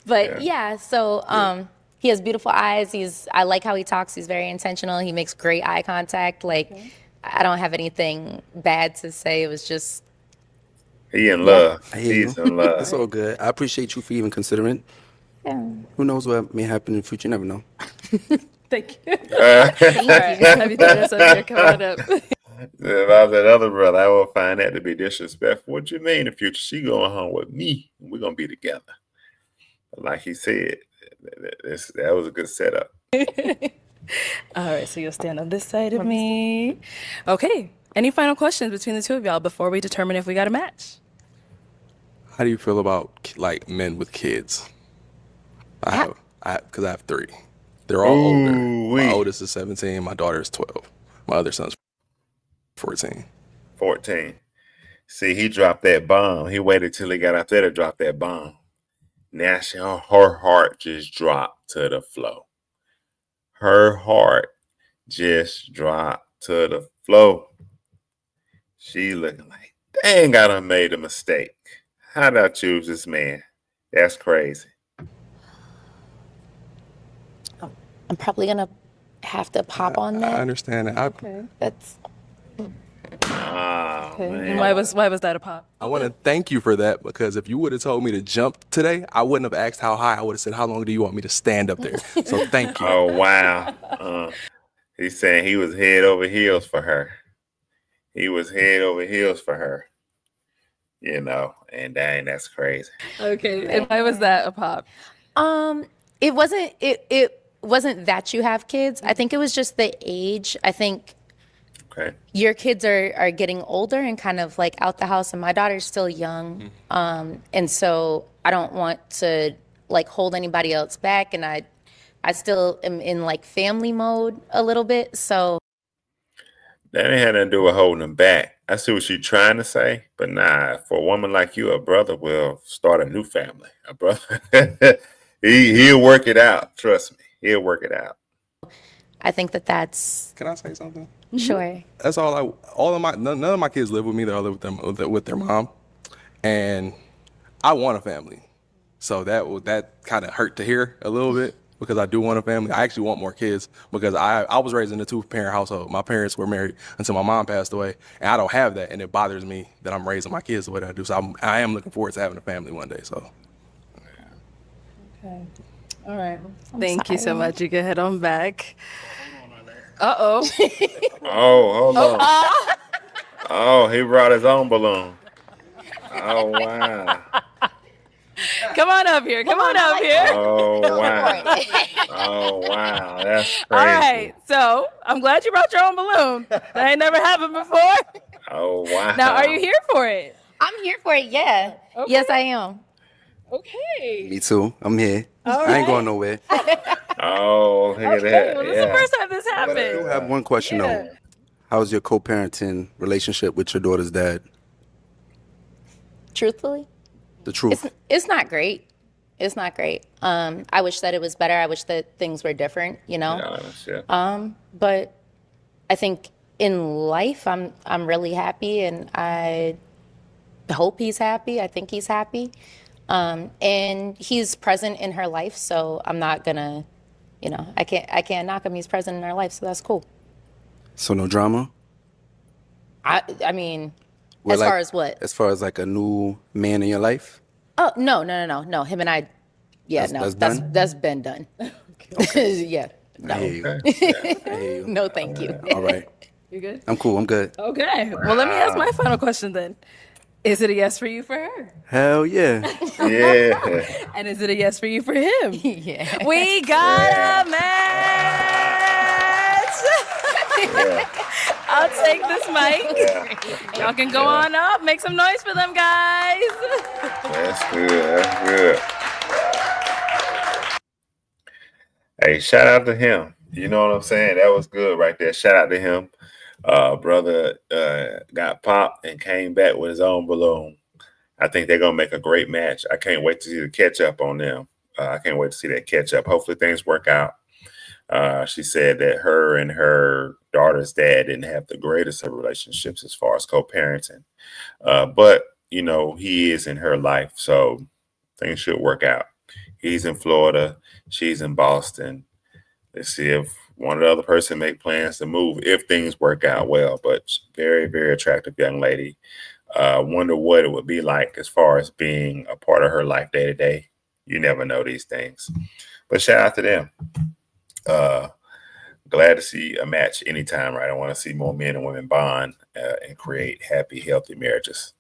Speaker 3: But yeah, so he has beautiful eyes. I like how he talks. He's very intentional. He makes great eye contact. Like, I don't have anything bad to say. It was just.
Speaker 1: He in love.
Speaker 9: I hear
Speaker 1: He's
Speaker 9: you.
Speaker 1: in love.
Speaker 9: It's all good. I appreciate you for even considering.
Speaker 3: Yeah.
Speaker 9: Who knows what may happen in the future? You never know.
Speaker 2: Thank you. Happy Thursday, you're coming up.
Speaker 1: If I was that other brother, I would find that to be disrespectful. What you mean in the future? She going home with me. And we're going to be together. Like he said, that was a good setup.
Speaker 2: All right, so you'll stand on this side of me. Okay. Any final questions between the two of y'all before we determine if we got a match?
Speaker 8: How do you feel about like men with kids? Because I have 3. They're all older. My oldest is 17. My daughter is 12. My other son's 14.
Speaker 1: 14. See, he dropped that bomb. He waited till he got out there to drop that bomb. Now her heart just dropped to the floor. Her heart just dropped to the floor. She looking like, dang, I done made a mistake. How did I choose this man? That's crazy.
Speaker 3: I'm probably going to have to pop on that.
Speaker 8: I understand that.
Speaker 2: Okay.
Speaker 3: That's.
Speaker 1: Oh,
Speaker 2: Okay.
Speaker 1: man.
Speaker 2: And why was that a pop?
Speaker 8: I want to thank you for that because if you would have told me to jump today, I wouldn't have asked how high. I would have said, how long do you want me to stand up there? So thank you.
Speaker 1: Oh, wow. He's saying he was head over heels for her. He was head over heels for her. You know, and dang, that's crazy.
Speaker 2: Okay. And why was that a pop?
Speaker 3: It wasn't that you have kids. I think it was just the age. I think
Speaker 1: Okay.
Speaker 3: your kids are getting older and kind of like out the house, and my daughter's still young. And so I don't want to like hold anybody else back, and I still am in like family mode a little bit. So
Speaker 1: That ain't had nothing to do with holding him back. I see what you're trying to say, but nah, for a woman like you, a brother will start a new family. A brother, he'll work it out. Trust me, he'll work it out.
Speaker 3: I think that's.
Speaker 8: Can I say something?
Speaker 3: Sure.
Speaker 8: That's all. None of my kids live with me. They all live with their mom, and I want a family. So that kind of hurt to hear a little bit because I do want a family. I actually want more kids because I was raised in a 2-parent household. My parents were married until my mom passed away, and I don't have that, and it bothers me that I'm raising my kids the way that I do. So I am looking forward to having a family one day. So.
Speaker 2: Okay. All right. Thank you so much. You can head on back. Uh-oh.
Speaker 1: Oh, hold on. Oh, he brought his own balloon. Oh, wow.
Speaker 2: Come on up here. Come on up here.
Speaker 1: Oh, wow. Oh, wow. That's crazy.
Speaker 2: All right. So I'm glad you brought your own balloon. That ain't never happened before.
Speaker 1: Oh, wow.
Speaker 2: Now, are you here for it?
Speaker 3: I'm here for it. Yeah.
Speaker 2: Okay.
Speaker 3: Yes, I am.
Speaker 2: Okay.
Speaker 9: Me too. I'm here.
Speaker 2: All
Speaker 9: I ain't
Speaker 2: right.
Speaker 9: going nowhere.
Speaker 1: Oh, look at that.
Speaker 2: Well, this is the first time this happened.
Speaker 9: I do have one question though. How's your co-parenting relationship with your daughter's dad?
Speaker 3: Truthfully,
Speaker 9: The truth.
Speaker 3: it's not great. It's not great. I wish that it was better. I wish that things were different, you know.
Speaker 1: Be honest, yeah.
Speaker 3: But I think in life, I'm really happy, and I hope he's happy. I think he's happy, and he's present in her life. So I'm not gonna, you know, I can't knock him. He's present in her life, so that's cool.
Speaker 9: So no drama?
Speaker 3: I mean,
Speaker 9: Well,
Speaker 3: as
Speaker 9: like-
Speaker 3: far as what?
Speaker 9: As far as like a new man in your life?
Speaker 3: Oh no. Him and I, yeah,
Speaker 9: That's done?
Speaker 3: that's been done. Yeah, no,
Speaker 9: I hear you. I hear you.
Speaker 3: no, thank you.
Speaker 9: All right.
Speaker 2: You good?
Speaker 9: I'm cool. I'm good.
Speaker 2: Okay. Well, let me ask my final question then. Is it a yes for you for her?
Speaker 9: Hell yeah.
Speaker 1: Yeah.
Speaker 2: And is it a yes for you for him?
Speaker 3: Yeah.
Speaker 2: We got a match. I'll take this mic. Y'all can go on up. Make some noise for them, guys.
Speaker 1: That's good. That's good. Hey, shout out to him. You know what I'm saying? That was good right there. Shout out to him. Brother got popped and came back with his own balloon. I think they're going to make a great match. I can't wait to see the catch up on them. I can't wait to see that catch up. Hopefully things work out. She said that her and her daughter's dad didn't have the greatest of relationships as far as co-parenting. But, you know, he is in her life, so things should work out. He's in Florida. She's in Boston. Let's see if one or the other person make plans to move if things work out well. But very, very attractive young lady. Wonder what it would be like as far as being a part of her life day to day. You never know these things. But shout out to them. Glad to see a match anytime, right? I want to see more men and women bond and create happy, healthy marriages.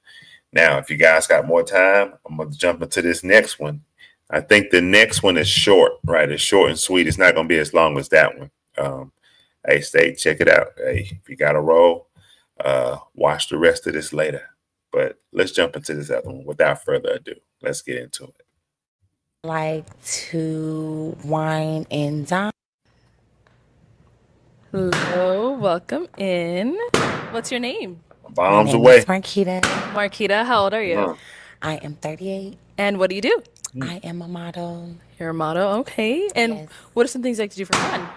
Speaker 1: Now, if you guys got more time, I'm going to jump into this next one. I think the next one is short, right? It's short and sweet. It's not going to be as long as that one. Hey, stay, check it out. Hey, if you got a roll, watch the rest of this later. But let's jump into this other one without further ado. Let's get into it.
Speaker 15: Like to wine and dine.
Speaker 2: Hello, welcome in. What's your name?
Speaker 1: Bombs away.
Speaker 15: Marquita.
Speaker 2: Marquita, how old are you?
Speaker 15: I am 38.
Speaker 2: And what do you do?
Speaker 15: I am a model.
Speaker 2: You're a model, okay. And what are some things you like to do for fun?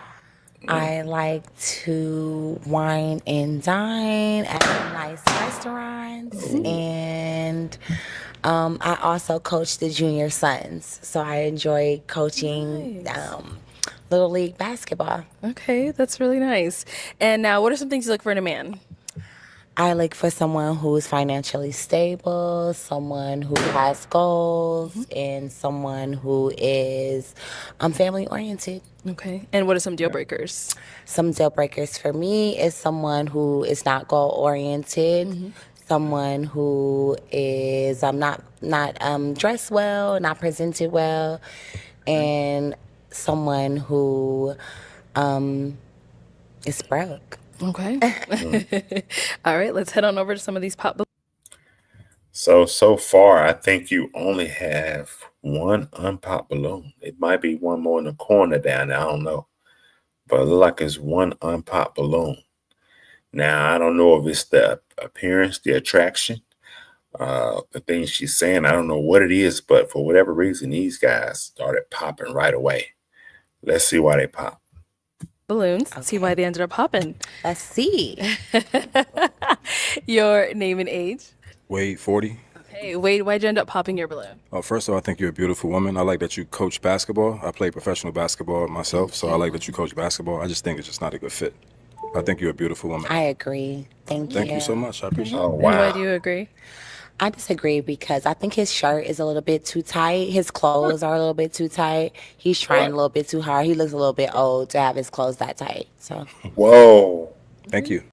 Speaker 15: I like to wine and dine at nice restaurants. And I also coach the junior sons. So I enjoy coaching Little League basketball.
Speaker 2: Okay, that's really nice. And now, what are some things you look for in a man?
Speaker 15: I look for someone who is financially stable, someone who has goals, and someone who is family oriented.
Speaker 2: Okay. And what are some deal breakers?
Speaker 15: Some deal breakers for me is someone who is not goal oriented, someone who is not dressed well, not presented well, and someone who is broke.
Speaker 2: Okay. All right, let's head on over to some of these pop.
Speaker 1: So far, I think you only have one unpopped balloon. It might be one more in the corner down there. I don't know. But it looks like it's one unpopped balloon. Now, I don't know if it's the appearance, the attraction, the things she's saying. I don't know what it is, but for whatever reason, these guys started popping right away. Let's see why they pop.
Speaker 2: Balloons. See why they ended up popping.
Speaker 15: Let's see.
Speaker 2: Your name and age.
Speaker 7: Wade, 40.
Speaker 2: Okay, Wade, why'd you end up popping your balloon?
Speaker 7: First of all, I think you're a beautiful woman. I like that you coach basketball. I play professional basketball myself, so I like that you coach basketball. I just think it's just not a good fit. I think you're a beautiful woman.
Speaker 15: I agree. Thank you.
Speaker 7: Thank you so much. I appreciate it.
Speaker 1: Oh,
Speaker 2: And why
Speaker 1: wow.
Speaker 2: do you agree?
Speaker 15: I disagree because I think his shirt is a little bit too tight. His clothes are a little bit too tight. He's trying a little bit too hard. He looks a little bit old to have his clothes that tight. So
Speaker 1: Whoa.
Speaker 7: Thank you.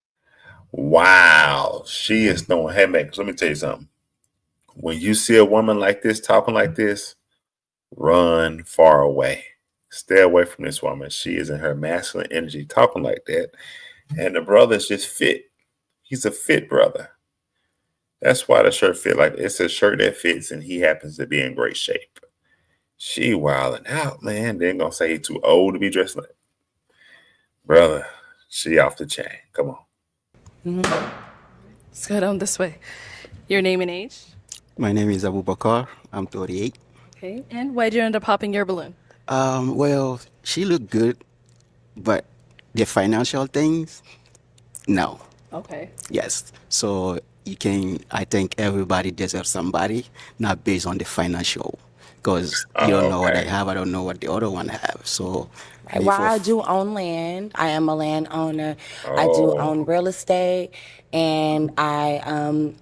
Speaker 1: Wow. She is throwing haymakers. Let me tell you something. When you see a woman like this, talking like this, run far away. Stay away from this woman. She is in her masculine energy talking like that. And the brother's just fit. He's a fit brother. That's why the shirt fit like it's a shirt that fits, and he happens to be in great shape. She wilding out, man. They ain't gonna say he's too old to be dressed like. Brother, she off the chain. Come on.
Speaker 2: Let's go down this way. Your name and age?
Speaker 6: My name is Abu Bakar. I'm 38.
Speaker 2: Okay. And why'd you end up popping your balloon?
Speaker 6: Well, she looked good, but the financial things, no.
Speaker 2: Okay.
Speaker 6: Yes. So I think everybody deserves somebody, not based on the financial. Because you don't know what I have, I don't know what the other one have. So
Speaker 15: While I do own land, I am a landowner. I do own real estate, and I'm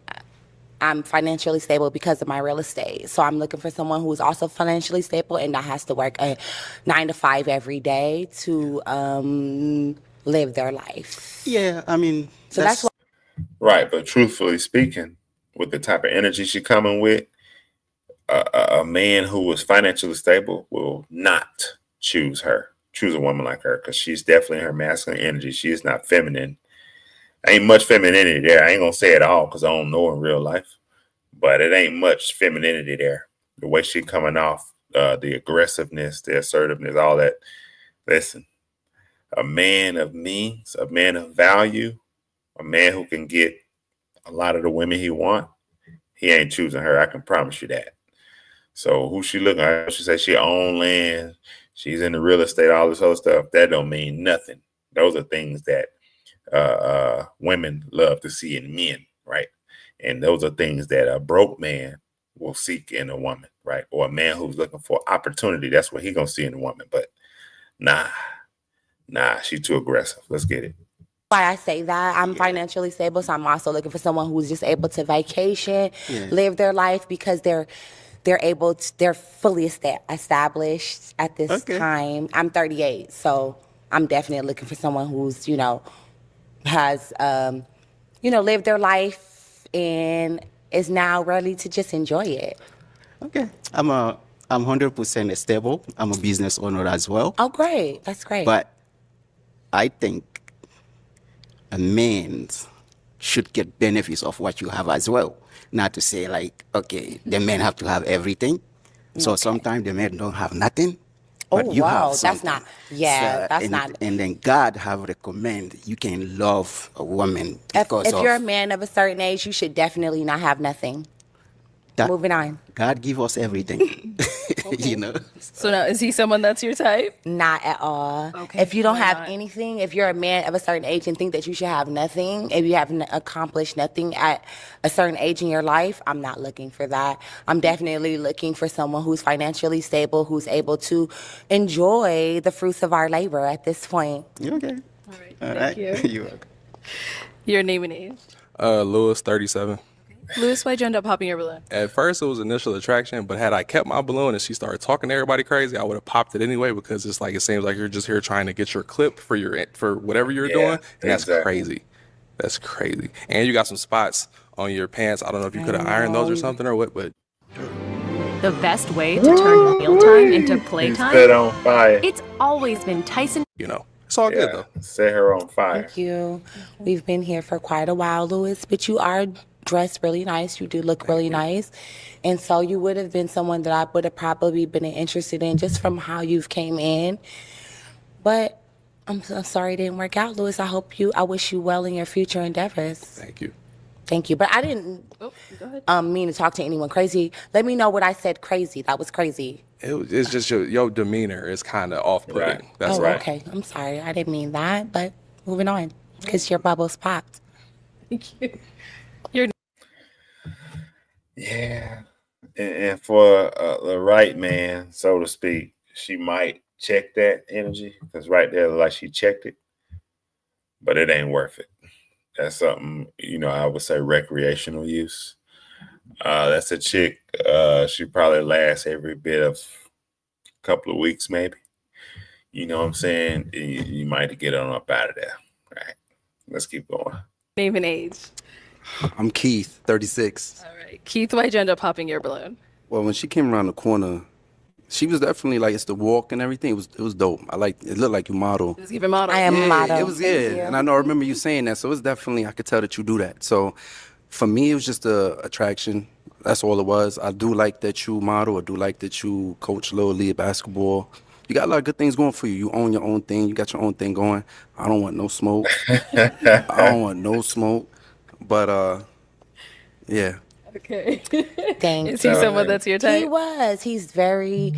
Speaker 15: financially stable because of my real estate. So I'm looking for someone who is also financially stable and that has to work a 9 to 5 every day to live their life.
Speaker 6: Yeah, I mean,
Speaker 15: so that's what.
Speaker 1: Right, but truthfully speaking, with the type of energy she coming with, a man who is financially stable will not choose a woman like her, because she's definitely her masculine energy. She is not feminine. Ain't much femininity there. I ain't gonna say it all because I don't know in real life, but it ain't much femininity there. The way she coming off, the aggressiveness, the assertiveness, all that. Listen, a man of means, a man of value, a man who can get a lot of the women he want, he ain't choosing her. I can promise you that. So who she looking at? She says she own land, she's in the real estate, all this other stuff. That don't mean nothing. Those are things that women love to see in men, right? And those are things that a broke man will seek in a woman, right? Or a man who's looking for opportunity. That's what he gonna see in a woman. But nah, she's too aggressive. Let's get it.
Speaker 15: Why I say that, I'm financially stable, so I'm also looking for someone who's just able to vacation, live their life, because they're fully established at this time. I'm 38, so I'm definitely looking for someone who's, has, lived their life and is now ready to just enjoy it.
Speaker 6: Okay. I'm 100% stable. I'm a business owner as well.
Speaker 15: Oh, great. That's great.
Speaker 6: But I think a man should get benefits of what you have as well. Not to say like, okay, the men have to have everything. So sometimes the men don't have nothing. But you have something.
Speaker 15: That's not, that's not.
Speaker 6: And then God have recommend you can love a woman because
Speaker 15: if you're a man of a certain age, you should definitely not have nothing. Moving on.
Speaker 6: God give us everything,
Speaker 2: So now, is he someone that's your type?
Speaker 15: Not at all. Okay. If you don't have anything, if you're a man of a certain age and think that you should have nothing, if you haven't accomplished nothing at a certain age in your life, I'm not looking for that. I'm definitely looking for someone who's financially stable, who's able to enjoy the fruits of our labor at this point.
Speaker 6: Okay.
Speaker 2: All right. Thank you.
Speaker 6: You're welcome.
Speaker 2: Your name and age?
Speaker 8: Lewis, 37.
Speaker 2: Lewis, why'd you end up popping your balloon?
Speaker 8: At first, it was initial attraction, but had I kept my balloon and she started talking to everybody crazy, I would have popped it anyway, because it's like it seems like you're just here trying to get your clip for whatever you're doing, and that's crazy. That's crazy. And you got some spots on your pants. I don't know if you could have ironed those or something or what, but
Speaker 16: the best way to turn mealtime into playtime.
Speaker 1: Set on fire.
Speaker 16: It's always been Tyson.
Speaker 8: It's all good though.
Speaker 1: Set her on fire.
Speaker 15: Thank you. We've been here for quite a while, Lewis, but you are dressed really nice. You do look really nice. And so you would have been someone that I would have probably been interested in just from how you've came in. But I'm sorry it didn't work out, Lewis. I wish you well in your future endeavors.
Speaker 8: Thank you.
Speaker 15: Thank you. But I didn't mean to talk to anyone crazy. Let me know what I said crazy. That was crazy.
Speaker 8: It's just your demeanor is kind of off-putting.
Speaker 1: Right.
Speaker 8: That's right.
Speaker 15: Okay. I'm sorry. I didn't mean that. But moving on, because your bubbles popped.
Speaker 2: Thank you.
Speaker 1: Yeah. And for the right man, so to speak, she might check that energy, because right there, like she checked it, but it ain't worth it. That's something, I would say recreational use. That's a chick. She probably lasts every bit of a couple of weeks, maybe. You know what I'm saying? You might get on up out of there. All right. Let's keep going.
Speaker 2: Name and age?
Speaker 9: I'm Keith, 36.
Speaker 2: All right. Keith, why'd you end up popping your balloon?
Speaker 9: Well, when she came around the corner, She was definitely like, it's the walk and everything. It was dope. It looked like you model.
Speaker 2: Just give him model.
Speaker 15: I am a model.
Speaker 9: It was,
Speaker 15: Thank you.
Speaker 9: and I remember you saying that. So it's definitely, I could tell that you do that. So for me, it was just a attraction. That's all it was. I do like that you model. I do like that you coach Little League basketball. You got a lot of good things going for you. You own your own thing. You got your own thing going. I don't want no smoke. I don't want no smoke. But yeah.
Speaker 2: Okay.
Speaker 15: Thank
Speaker 2: Is he someone that's your type?
Speaker 15: He was. He's very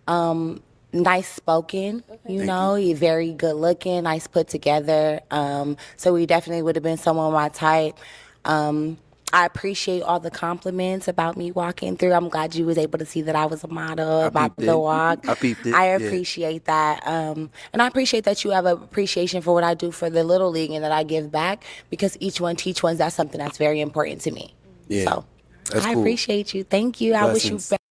Speaker 15: nice spoken. You know, he's very good looking, nice put together. So he definitely would have been someone my type. I appreciate all the compliments about me walking through. I'm glad you was able to see that I was a model about the walk.
Speaker 9: I peeped it.
Speaker 15: I
Speaker 9: yeah.
Speaker 15: appreciate that. And I appreciate that you have an appreciation for what I do for the Little League and that I give back, because each one teach ones. That's something that's very important to me.
Speaker 9: Yeah.
Speaker 15: So
Speaker 9: That's
Speaker 15: I
Speaker 9: cool.
Speaker 15: appreciate you. Thank you. I wish you
Speaker 9: Blessings.
Speaker 15: best.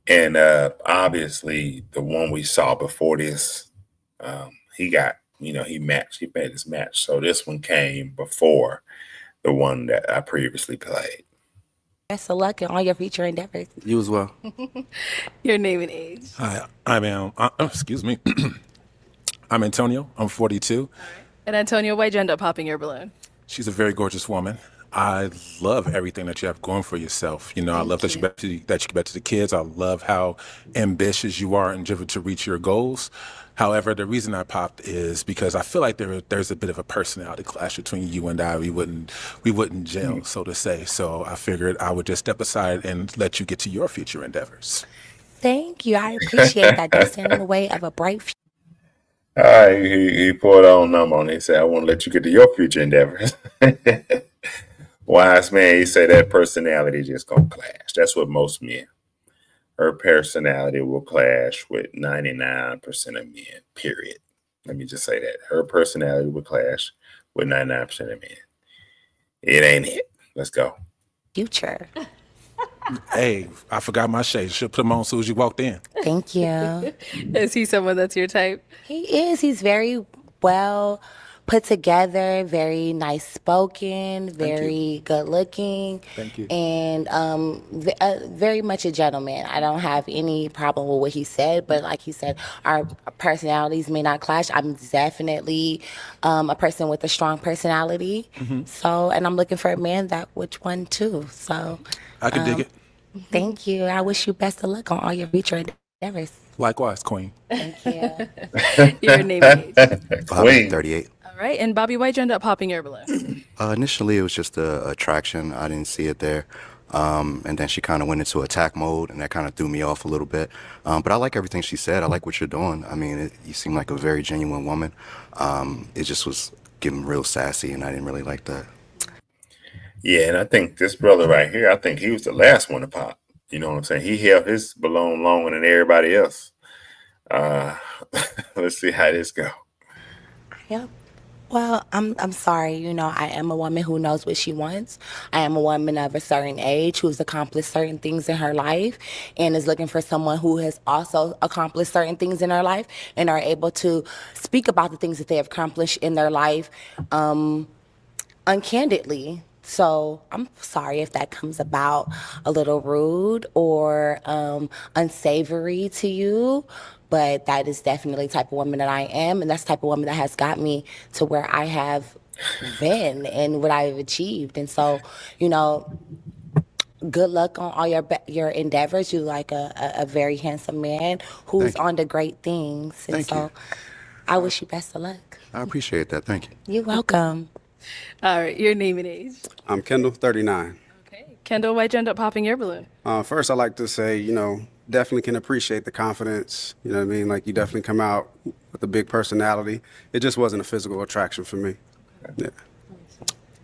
Speaker 1: And obviously, the one we saw before this, he got, he made his match. So this one came before the one that I previously played.
Speaker 15: Best of luck in all your future endeavors.
Speaker 9: You as well.
Speaker 2: Your name and age.
Speaker 10: Hi, excuse me. I'm Antonio. I'm 42.
Speaker 2: And Antonio, why'd you end up popping your balloon?
Speaker 10: She's a very gorgeous woman. I love everything that you have going for yourself. I love that you get back to the kids. I love how ambitious you are and driven to reach your goals. However, the reason I popped is because I feel like there's a bit of a personality clash between you and I. We wouldn't gel, so to say. So I figured I would just step aside and let you get to your future endeavors.
Speaker 15: Thank you. I appreciate that. You stand in the way of a bright future.
Speaker 1: All right, he poured on number on. He said, "I want to let you get to your future endeavors." Wise man, he said that personality just gonna clash. That's what most men. Her personality will clash with 99% of men, period. Let me just say that. Her personality will clash with 99% of men. It ain't it. Let's go.
Speaker 15: Future.
Speaker 10: Hey, I forgot my shades. Should put them on as soon as you walked in.
Speaker 15: Thank you.
Speaker 2: Is he someone that's your type?
Speaker 15: He is. He's very well put together, very nice spoken, very good looking.
Speaker 10: Thank you.
Speaker 15: And very much a gentleman. I don't have any problem with what he said, but like he said, our personalities may not clash. I'm definitely a person with a strong personality. So, and I'm looking for a man that which one too. So
Speaker 10: I can dig it.
Speaker 15: thank you. I wish you best of luck on all your future endeavors.
Speaker 10: Likewise, Queen.
Speaker 15: Thank you.
Speaker 2: Your name and age.
Speaker 4: I'm 38.
Speaker 2: All right. And Bobby, why'd you end up popping your balloon?
Speaker 4: Initially, it was just a attraction. I didn't see it there. And then she kind of went into attack mode, and that kind of threw me off a little bit. But I like everything she said. I like what you're doing. I mean, you seem like a very genuine woman. It just was getting real sassy, and I didn't really like that.
Speaker 1: Yeah, and I think this brother right here, I think he was the last one to pop. You know what I'm saying? He held his balloon longer than everybody else. Let's see how this go.
Speaker 15: Yep. Well, I'm sorry. I am a woman who knows what she wants. I am a woman of a certain age who's accomplished certain things in her life and is looking for someone who has also accomplished certain things in her life and are able to speak about the things that they have accomplished in their life uncandidly. So I'm sorry if that comes about a little rude or unsavory to you, but that is definitely the type of woman that I am, and that's the type of woman that has got me to where I have been and what I've achieved. And so, good luck on all your endeavors. You're like a very handsome man who's on to great things. And
Speaker 4: Thank you.
Speaker 15: I wish you best of luck.
Speaker 4: I appreciate that. Thank you.
Speaker 15: You're welcome.
Speaker 2: All right. Your name and age.
Speaker 12: I'm Kendall, 39.
Speaker 2: Kendall, why'd you end up popping your balloon?
Speaker 12: First, I like to say, definitely can appreciate the confidence. You know what I mean? Like, you definitely come out with a big personality. It just wasn't a physical attraction for me. Yeah.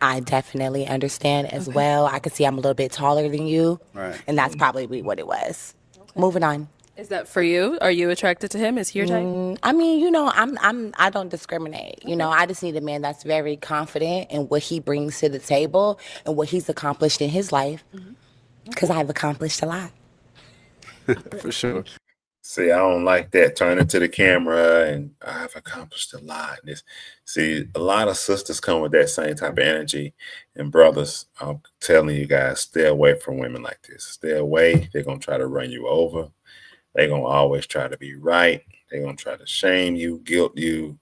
Speaker 15: I definitely understand as well. I can see I'm a little bit taller than you.
Speaker 12: Right.
Speaker 15: And that's probably what it was. Moving on.
Speaker 2: Is that for you? Are you attracted to him? Is he your type?
Speaker 15: I mean, I don't discriminate. I just need a man that's very confident in what he brings to the table and what he's accomplished in his life. Because I've accomplished a lot.
Speaker 12: For sure.
Speaker 1: See, I don't like that. Turn it to the camera and I've accomplished a lot. See, a lot of sisters come with that same type of energy. And brothers, I'm telling you guys, stay away from women like this. Stay away. They're going to try to run you over. They're going to always try to be right. They're going to try to shame you, guilt you,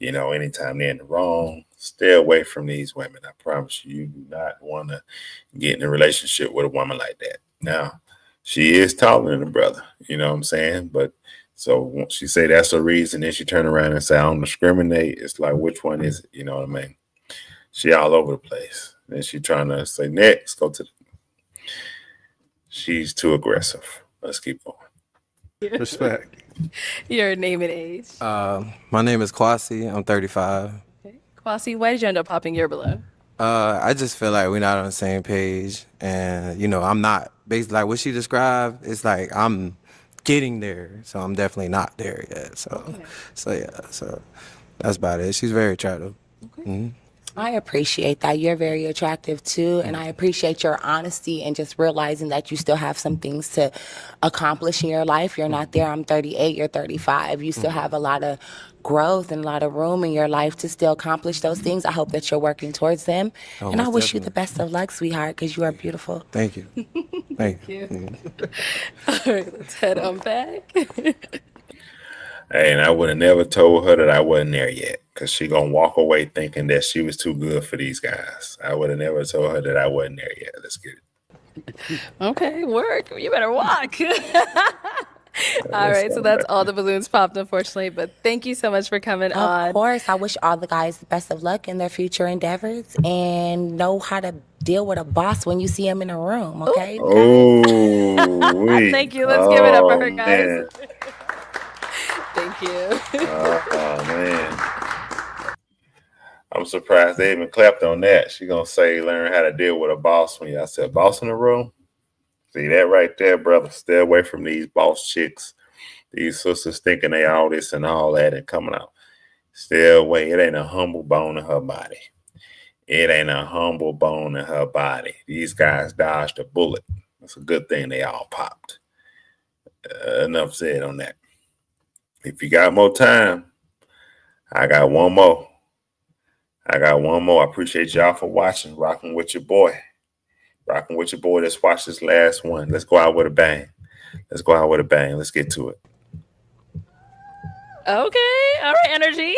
Speaker 1: you know, anytime they're in the wrong. Stay away from these women. I promise you, you do not want to get in a relationship with a woman like that. Now, she is taller than the brother, you know what I'm saying? But so once she say that's a reason, then she turn around and say, I don't discriminate. It's like, which one is it? You know what I mean? She all over the place. Then she trying to say, next, go to the... She's too aggressive. Let's keep going.
Speaker 17: Respect.
Speaker 2: Your name and age.
Speaker 18: My name is Kwasi. I'm 35.
Speaker 2: Kwasi, why did you end up popping your balloon?
Speaker 18: I just feel like we're not on the same page, and you know, I'm not basically like what she described. It's like I'm getting there, so I'm definitely not there yet. So, so that's about it. She's very attractive. Okay.
Speaker 15: I appreciate that. You're very attractive too, and I appreciate your honesty and just realizing that you still have some things to accomplish in your life. You're not there. I'm 38, you're 35. You still have a lot of growth and a lot of room in your life to still accomplish those things. I hope that you're working towards them.
Speaker 18: Oh,
Speaker 15: and I
Speaker 18: most
Speaker 15: wish you
Speaker 18: definitely.
Speaker 15: the best of luck, sweetheart, because you are beautiful.
Speaker 18: Thank you. Thank you.
Speaker 2: All right, let's head on back.
Speaker 1: Hey, and I would have never told her that I wasn't there yet, because she going to walk away thinking that she was too good for these guys. I would have never told her that I wasn't there yet. Let's get it.
Speaker 2: Okay, work. You better walk. All right, so that's all the balloons popped, unfortunately. But thank you so much for coming on.
Speaker 15: Of course, I wish all the guys the best of luck in their future endeavors and know how to deal with a boss when you see him in a room, okay?
Speaker 1: Oh,
Speaker 2: Thank you. Let's give it up for her,
Speaker 1: man.
Speaker 2: guys. Thank you.
Speaker 1: Oh, man. I'm surprised they even clapped on that. She going to say, learn how to deal with a boss when I said boss in the room. See that right there, brother? Stay away from these boss chicks. These sisters thinking they all this and all that and coming out. Stay away. It ain't a humble bone in her body. It ain't a humble bone in her body. These guys dodged a bullet. It's a good thing they all popped. Enough said on that. If you got more time, I got one more. I appreciate y'all for watching. Rocking with your boy. Rocking with your boy. Let's watch this last one. Let's go out with a bang. Let's get to it.
Speaker 2: Okay. All right, Energy.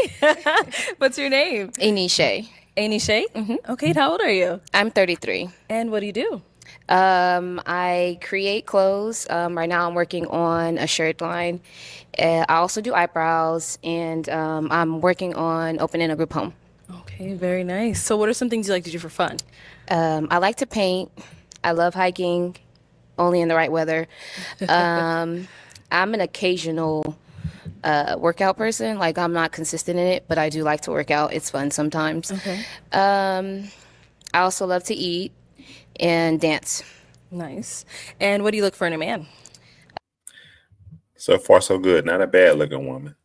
Speaker 2: What's your name?
Speaker 19: Anisha.
Speaker 2: Anisha? Okay, how old are you?
Speaker 19: I'm 33.
Speaker 2: And what do you do?
Speaker 19: I create clothes. Right now I'm working on a shirt line. I also do eyebrows, and I'm working on opening a group home.
Speaker 2: Okay, very nice. So what are some things you like to do for fun?
Speaker 19: I like to paint. I love hiking, only in the right weather. I'm an occasional workout person. Like, I'm not consistent in it, but I do like to work out. It's fun sometimes.
Speaker 2: Okay.
Speaker 19: I also love to eat and dance.
Speaker 2: Nice. And what do you look for in a man?
Speaker 1: So far, so good. Not a bad looking woman.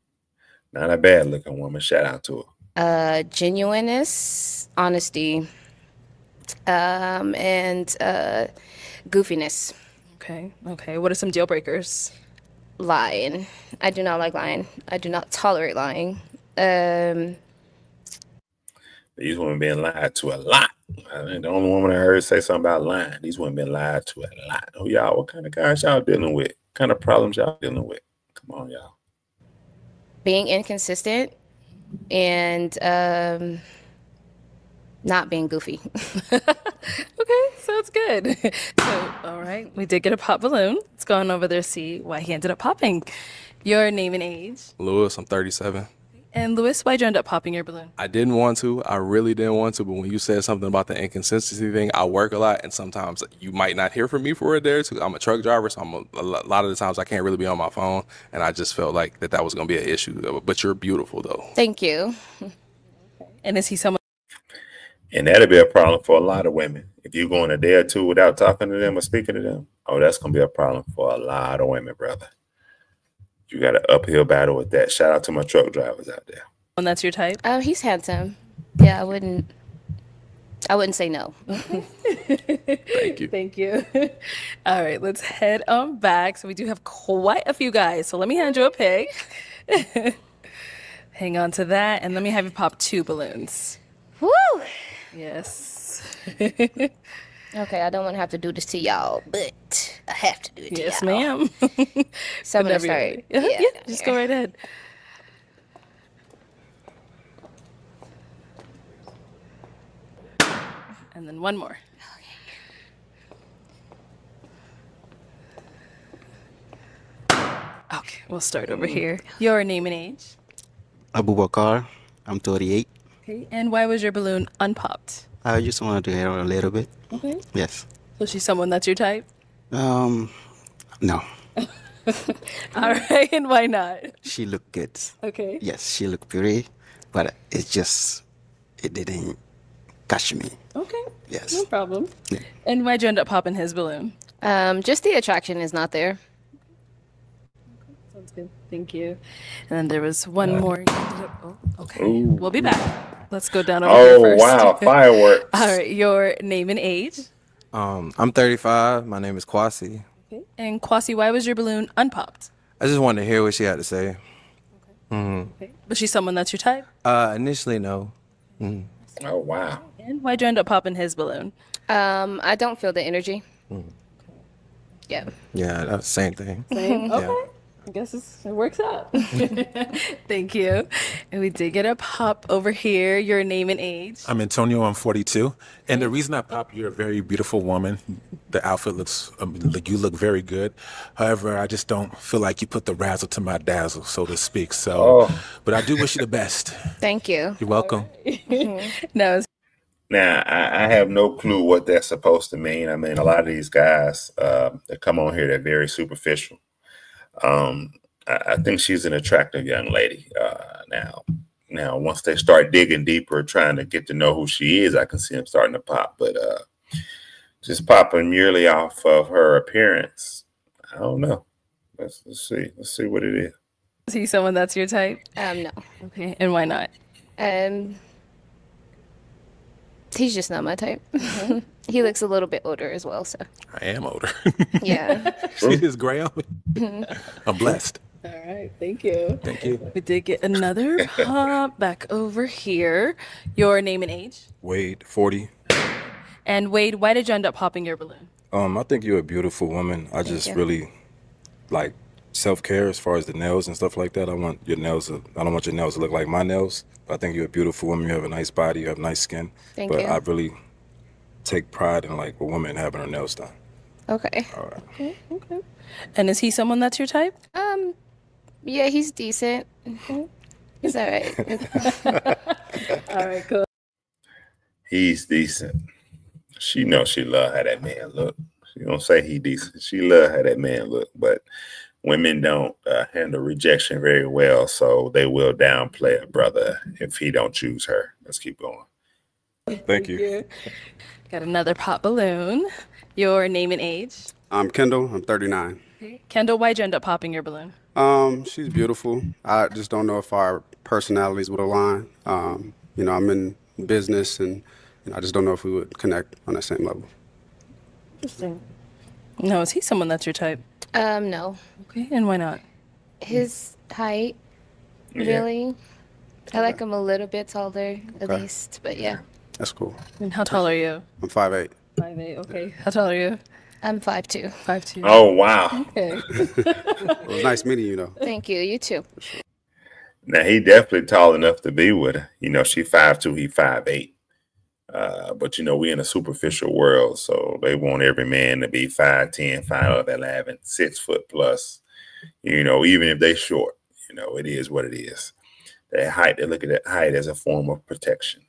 Speaker 1: Shout out to her.
Speaker 19: Genuineness, honesty, and goofiness.
Speaker 2: Okay. What are some deal breakers?
Speaker 19: Lying. I do not like lying. I do not tolerate lying.
Speaker 1: These women being lied to a lot. I mean, the only woman I heard say something about lying. These women been lied to a lot. Oh, y'all, what kind of guys y'all dealing with? What kind of problems y'all dealing with? Come on, y'all.
Speaker 19: Being inconsistent and not being goofy.
Speaker 2: Okay, so it's good. So, all right, we did get a pop balloon. Let's go on over there, see why he ended up popping. Your name and age.
Speaker 8: Lewis, I'm 37.
Speaker 2: And Lewis, why'd you end up popping your balloon?
Speaker 8: I didn't want to. I really didn't want to. But when you said something about the inconsistency thing, I work a lot. And sometimes you might not hear from me for a day or two. I'm a truck driver, so a lot of the times I can't really be on my phone. And I just felt like that was going to be an issue. But you're beautiful, though.
Speaker 19: Thank you.
Speaker 2: And is he someone?
Speaker 1: And that'll be a problem for a lot of women. If you're going a day or two without talking to them or speaking to them, oh, that's going to be a problem for a lot of women, brother. You got an uphill battle with that. Shout out to my truck drivers out there.
Speaker 2: And that's your type?
Speaker 19: He's handsome. Yeah, I wouldn't say no.
Speaker 8: Thank you.
Speaker 2: Thank you. All right, let's head on back. So we do have quite a few guys. So let me hand you a pig. Hang on to that. And let me have you pop 2 balloons.
Speaker 19: Woo!
Speaker 2: Yes.
Speaker 19: Okay, I don't want to have to do this to y'all, but I have to do it to
Speaker 2: Yes,
Speaker 19: y'all.
Speaker 2: ma'am.
Speaker 19: So I'm gonna
Speaker 2: Whenever you're
Speaker 19: start.
Speaker 2: ready. Yeah, just go right ahead. And then one more. Okay, we'll start over here. Your name and age.
Speaker 6: Abu Bakar, I'm 38.
Speaker 2: Okay, and why was your balloon unpopped?
Speaker 6: I just wanted to hear a little bit.
Speaker 2: Okay.
Speaker 6: Yes.
Speaker 2: So she's someone that's your type?
Speaker 6: No.
Speaker 2: All right, and why not?
Speaker 6: She looked good.
Speaker 2: Okay.
Speaker 6: Yes, she looked pretty, but it didn't catch me.
Speaker 2: Okay.
Speaker 6: Yes.
Speaker 2: No problem. And why'd you end up popping his balloon?
Speaker 19: Just the attraction is not there.
Speaker 2: Sounds good. Thank you. And then there was one more. Oh, okay. We'll be back. Let's go down over here first.
Speaker 1: Wow, fireworks.
Speaker 2: All right, your name and age.
Speaker 18: I'm 35. My name is Kwasi.
Speaker 2: Okay. And Kwasi, why was your balloon unpopped?
Speaker 18: I just wanted to hear what she had to say.
Speaker 2: Okay. Was she someone that's your type?
Speaker 18: Initially, no.
Speaker 1: Oh, wow.
Speaker 2: And why'd you end up popping his balloon?
Speaker 19: I don't feel the energy. Yeah.
Speaker 18: Yeah, that's the same thing.
Speaker 2: Same?
Speaker 18: Yeah.
Speaker 2: Okay. I guess it works out. Thank you. And we did get a pop over here. Your name and age.
Speaker 10: I'm Antonio. I'm 42. And the reason I pop, you're a very beautiful woman. The outfit looks, you look very good. However, I just don't feel like you put the razzle to my dazzle, so to speak. So, but I do wish you the best.
Speaker 19: Thank you.
Speaker 10: You're welcome.
Speaker 2: No.
Speaker 1: Now, I have no clue what that's supposed to mean. I mean, a lot of these guys that come on here, they're very superficial. I think she's an attractive young lady. Now, once they start digging deeper, trying to get to know who she is, I can see them starting to pop. But just popping merely off of her appearance, I don't know. Let's see. Let's see what it is.
Speaker 2: Is he someone that's your type?
Speaker 19: No.
Speaker 2: Okay. And why not?
Speaker 19: He's just not my type. He looks a little bit older as well, so.
Speaker 10: I am older.
Speaker 19: Yeah.
Speaker 10: See this gray on me? I'm blessed.
Speaker 2: All right. Thank you.
Speaker 10: Thank you.
Speaker 2: We did get another pop back over here. Your name and age.
Speaker 7: Wade, 40.
Speaker 2: And Wade, why did you end up popping your balloon?
Speaker 7: I think you're a beautiful woman. I just
Speaker 2: you.
Speaker 7: really like self-care as far as the nails and stuff like that. I don't want your nails to look like my nails. But I think you're a beautiful woman. You have a nice body. You have nice skin.
Speaker 19: Thank
Speaker 7: but
Speaker 19: you.
Speaker 7: I really take pride in like a woman having her nails done.
Speaker 19: Okay.
Speaker 7: All right.
Speaker 2: Okay. And is he someone that's your type?
Speaker 19: Yeah, he's decent. He's all right.
Speaker 2: All right, cool.
Speaker 1: He's decent. She knows she love how that man look. She don't say he decent. She love how that man look. But women don't handle rejection very well, so they will downplay a brother if he don't choose her. Let's keep going.
Speaker 7: Thank you.
Speaker 2: Got another pop balloon. Your name and age.
Speaker 12: I'm Kendall. I'm 39.
Speaker 2: Kendall, why'd you end up popping your balloon?
Speaker 12: She's beautiful. I just don't know if our personalities would align. I'm in business, and I just don't know if we would connect on that same level.
Speaker 2: Interesting. No, is he someone that's your type?
Speaker 19: No.
Speaker 2: Okay, and why not?
Speaker 19: His height, really. I like him a little bit taller, at least, but yeah.
Speaker 12: That's cool.
Speaker 2: And how tall are you?
Speaker 12: I'm 5'8".
Speaker 2: 5'8", okay. How tall are you?
Speaker 19: I'm 5'2".
Speaker 2: 5'2".
Speaker 1: Oh, wow.
Speaker 2: Okay.
Speaker 12: It was nice meeting you, though.
Speaker 19: Thank you. You too.
Speaker 1: Now, he definitely tall enough to be with her. She 5'2", he 5'8". But, we in a superficial world, so they want every man to be 5'10", 5'11", 6 foot plus. Even if they short, it is what it is. That height, they look at that height as a form of protection.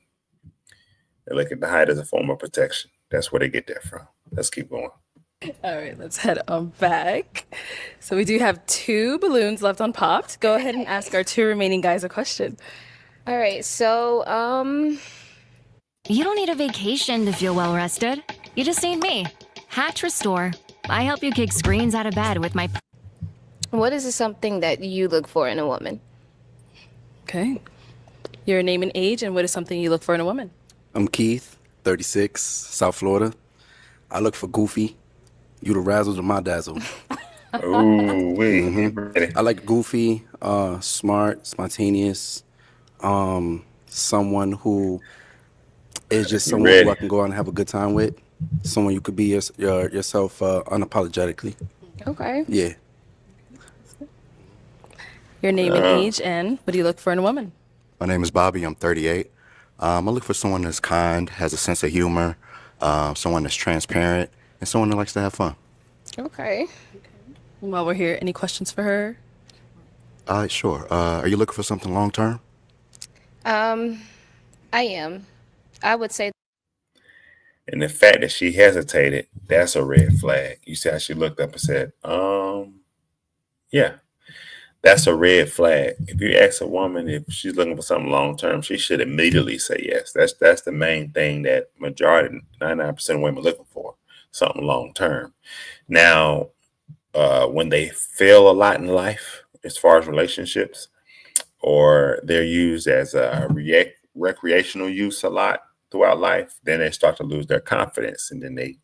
Speaker 1: They look at the height as a form of protection. That's where they get that from. Let's keep going.
Speaker 2: All right, let's head on back. So we do have 2 balloons left unpopped. Go ahead and ask our 2 remaining guys a question.
Speaker 19: All right, so,
Speaker 17: You don't need a vacation to feel well rested. You just need me. Hatch Restore. I help you kick screens out of bed with my...
Speaker 19: What is something that you look for in a woman?
Speaker 2: Okay. Your name and age, and what is something you look for in a woman?
Speaker 9: I'm Keith, 36, South Florida. I look for goofy. You the razzle to my dazzle.
Speaker 1: Ooh, wait.
Speaker 9: I like goofy, smart, spontaneous, someone who is just someone who I can go out and have a good time with. Someone you could be yourself unapologetically.
Speaker 19: Okay.
Speaker 9: Yeah.
Speaker 2: Your name and age, and what do you look for in a woman?
Speaker 4: My name is Bobby. I'm 38. I look for someone that's kind, has a sense of humor, someone that's transparent, and someone that likes to have fun.
Speaker 19: Okay.
Speaker 2: While we're here, any questions for her?
Speaker 4: Sure. Are you looking for something long term?
Speaker 19: I am. I would say.
Speaker 1: And the fact that she hesitated, that's a red flag. You see how she looked up and said, yeah, that's a red flag. If you ask a woman if she's looking for something long term, she should immediately say yes. That's the main thing that majority, 99% of women are looking for, something long term. Now, when they fail a lot in life, as far as relationships, or they're used as a recreational use a lot throughout life, then they start to lose their confidence, and then they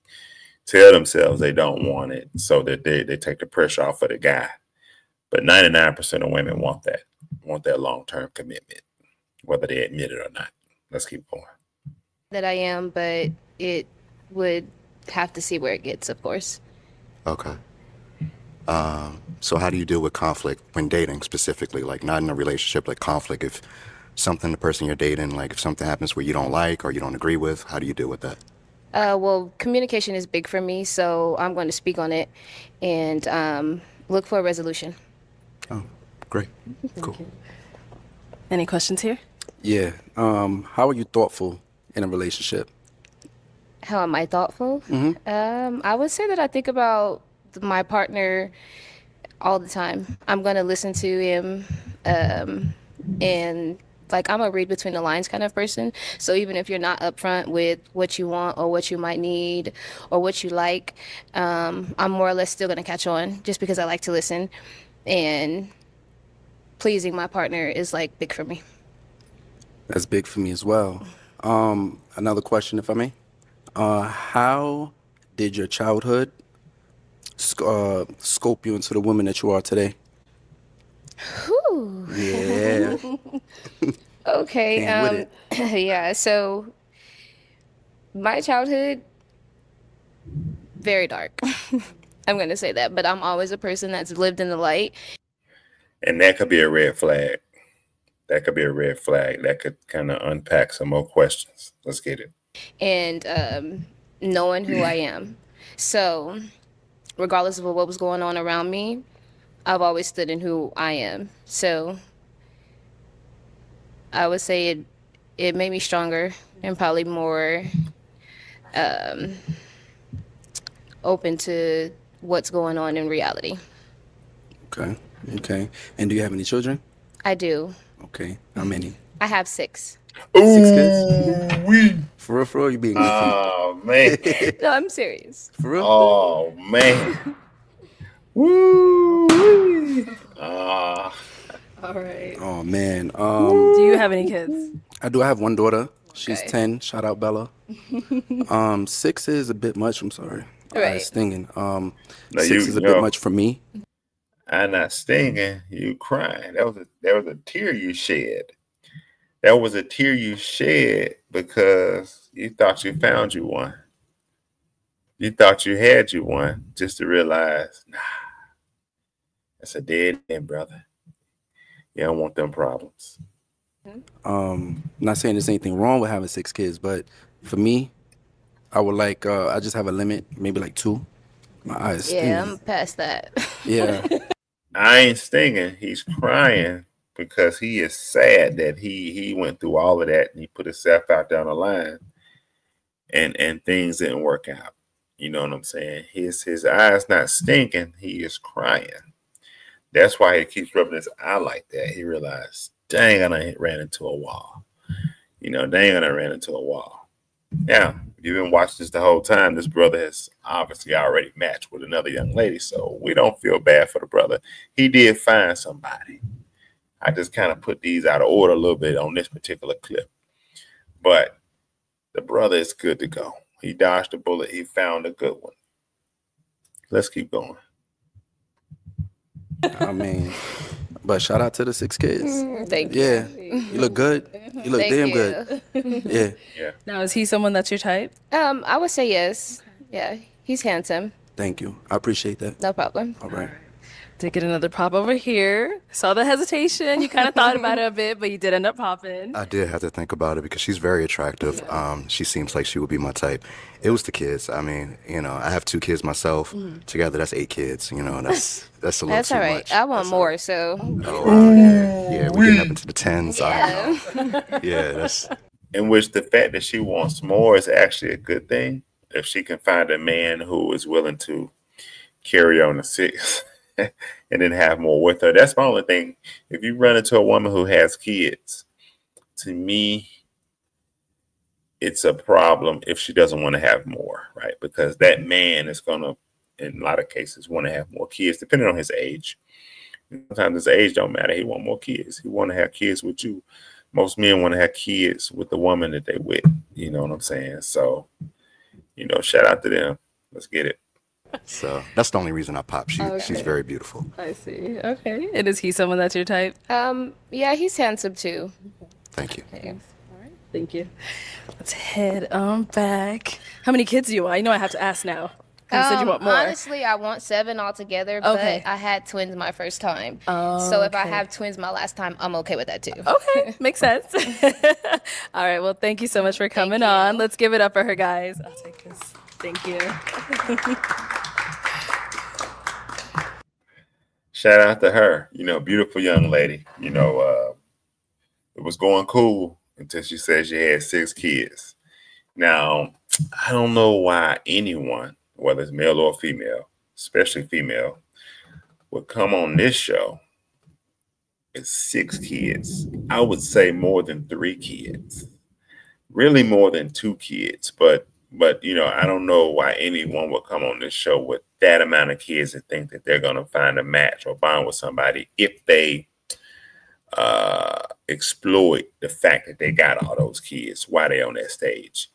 Speaker 1: tell themselves they don't want it, so that they take the pressure off of the guy. But 99% of women want that long-term commitment, whether they admit it or not. Let's keep going.
Speaker 19: That I am, but it would have to see where it gets, of course.
Speaker 4: Okay. So how do you deal with conflict when dating specifically? Like not in a relationship, like conflict. If something, the person you're dating, like if something happens where you don't like or you don't agree with, how do you deal with that?
Speaker 19: Well, communication is big for me, so I'm going to speak on it and look for a resolution.
Speaker 4: Oh, great. Cool.
Speaker 2: Any questions here?
Speaker 9: Yeah. How are you thoughtful in a relationship?
Speaker 19: How am I thoughtful? I would say that I think about my partner all the time. I'm going to listen to him and like I'm a read between the lines kind of person. So even if you're not upfront with what you want or what you might need or what you like, I'm more or less still going to catch on just because I like to listen. And pleasing my partner is like big for me.
Speaker 9: That's big for me as well. Another question, if I may. How did your childhood scope you into the woman that you are today?
Speaker 19: Whew.
Speaker 9: Yeah.
Speaker 19: Okay.
Speaker 9: Came with
Speaker 19: Yeah. So my childhood, very dark. I'm going to say that, but I'm always a person that's lived in the light.
Speaker 1: And that could be a red flag. That could be a red flag. That could kind of unpack some more questions. Let's get it.
Speaker 19: And knowing who I am. So regardless of what was going on around me, I've always stood in who I am. So I would say it made me stronger and probably more open to what's going on in reality.
Speaker 9: Okay. Okay. And do you have any children?
Speaker 19: I do.
Speaker 9: Okay. How many?
Speaker 19: I have 6.
Speaker 9: 6 kids? For real, you being goofy.
Speaker 1: Oh, man.
Speaker 19: No, I'm serious.
Speaker 9: For real?
Speaker 1: Oh, man. Woo!
Speaker 2: All right.
Speaker 9: Oh, man.
Speaker 2: Do you have any kids?
Speaker 9: I do. I have one daughter. She's
Speaker 19: Okay.
Speaker 9: 10. Shout out Bella. 6 is a bit much. I'm sorry.
Speaker 19: Right.
Speaker 9: It's stinging.
Speaker 1: No,
Speaker 9: 6
Speaker 1: you
Speaker 9: is a
Speaker 1: know.
Speaker 9: bit much for me.
Speaker 1: I'm not stinging. You crying. That was a tear you shed. That was a tear you shed because you thought you found you one. You thought you had you one, just to realize, nah, that's a dead end, brother. You don't want them problems.
Speaker 9: Not saying there's anything wrong with having 6 kids, but for me, I would like, I just have a limit, maybe like 2. My eyes stinging.
Speaker 19: Yeah, I'm past that.
Speaker 9: Yeah.
Speaker 1: I ain't stinging. He's crying because he is sad that he went through all of that and he put himself out down the line and things didn't work out. You know what I'm saying? His eyes not stinking. He is crying. That's why he keeps rubbing his eye like that. He realized, dang, I done ran into a wall. You know, dang, I done ran into a wall. Now, if you've been watching this the whole time, this brother has obviously already matched with another young lady, so we don't feel bad for the brother. He did find somebody. I just kind of put these out of order a little bit on this particular clip. But the brother is good to go. He dodged a bullet. He found a good one. Let's keep going.
Speaker 9: I mean, But shout out to the 6 kids.
Speaker 19: Thank you.
Speaker 9: Yeah, you look good. You look
Speaker 19: Thank
Speaker 9: damn
Speaker 19: you.
Speaker 9: good. Yeah.
Speaker 1: Yeah.
Speaker 2: Now, is he someone that's your type?
Speaker 19: I would say yes. Yeah, he's handsome.
Speaker 9: Thank you. I appreciate that.
Speaker 19: No problem.
Speaker 9: All right.
Speaker 2: Did get another pop over here. Saw the hesitation. You kind of thought about it a bit, but you did end up popping.
Speaker 4: I did have to think about it because she's very attractive. She seems like she would be my type. It was the kids. I mean, you know, I have 2 kids myself. Together, that's 8 kids. You know, that's a little
Speaker 19: That's
Speaker 4: too
Speaker 19: all right.
Speaker 4: much.
Speaker 19: I want more, so.
Speaker 4: Oh, wow, yeah, we're getting up into the 10s.
Speaker 19: Yeah.
Speaker 4: Yeah, that's.
Speaker 1: In which the fact that she wants more is actually a good thing. If she can find a man who is willing to carry on the 6 and then have more with her, that's my only thing. If you run into a woman who has kids, to me, it's a problem if she doesn't want to have more, right? Because that man is going to, in a lot of cases, want to have more kids, depending on his age. Sometimes his age don't matter. He want more kids. He want to have kids with you. Most men want to have kids with the woman that they with. You know what I'm saying? So, you know, shout out to them. Let's get it.
Speaker 4: So that's the only reason I pop. She's very beautiful.
Speaker 2: I see. Okay. And is he someone that's your type?
Speaker 19: Yeah, he's handsome too.
Speaker 4: Thank you.
Speaker 2: Okay. All right. Thank you. Let's head on back. How many kids do you want? I know I have to ask now. You said you want more.
Speaker 19: Honestly, I want 7 altogether, but
Speaker 2: Okay.
Speaker 19: I had twins my first time.
Speaker 2: Oh,
Speaker 19: so if I
Speaker 2: okay.
Speaker 19: have twins my last time, I'm okay with that too.
Speaker 2: Okay, makes sense. All right, well, thank you so much for coming on. Let's give it up for her, guys. I'll take this. Thank you.
Speaker 1: Shout out to her. You know, beautiful young lady. You know, it was going cool until she said she had 6 kids. Now, I don't know why anyone, whether it's male or female, especially female, would come on this show with 6 kids. I would say more than 3 kids, really more than 2 kids. But you know, I don't know why anyone would come on this show with that amount of kids and think that they're going to find a match or bond with somebody if they exploit the fact that they got all those kids while they're on that stage.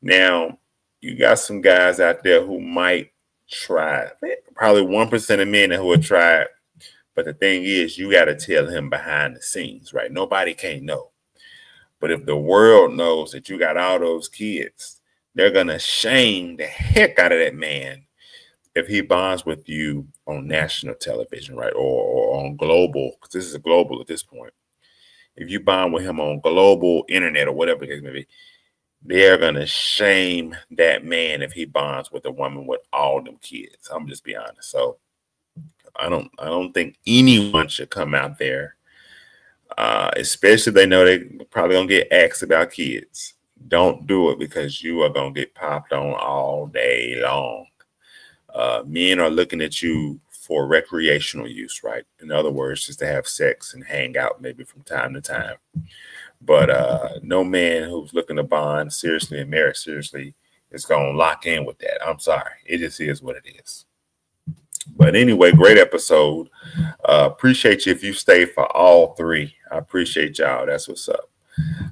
Speaker 1: Now, you got some guys out there who might try, probably 1% of men who would try it. But the thing is, you got to tell him behind the scenes, right? Nobody can know. But if the world knows that you got all those kids, they're going to shame the heck out of that man if he bonds with you on national television, right? Or on global, because this is a global at this point. If you bond with him on global internet or whatever the case may be, they're going to shame that man if he bonds with a woman with all them kids. I'm just be honest. So I don't think anyone should come out there, especially if they know they probably going to get asked about kids. Don't do it because you are going to get popped on all day long. Men are looking at you for recreational use, right? In other words, just to have sex and hang out maybe from time to time. But no man who's looking to bond seriously and marry seriously is going to lock in with that. I'm sorry. It just is what it is. But anyway, great episode. Appreciate you if you stay for all 3. I appreciate y'all. That's what's up.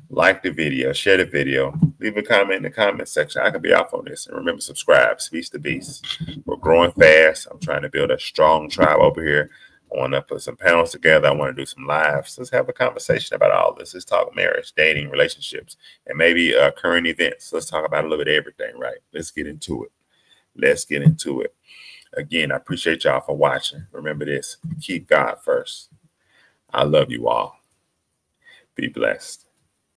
Speaker 1: Like the video, share the video, leave a comment in the comment section. I can be off on this. And remember, subscribe. Beast to Beast. We're growing fast. I'm trying to build a strong tribe over here. I want to put some panels together. I want to do some lives. Let's have a conversation about all this. Let's talk marriage, dating, relationships, and maybe current events. Let's talk about a little bit of everything, right? Let's get into it. Let's get into it. Again, I appreciate y'all for watching. Remember this. Keep God first. I love you all. Be blessed.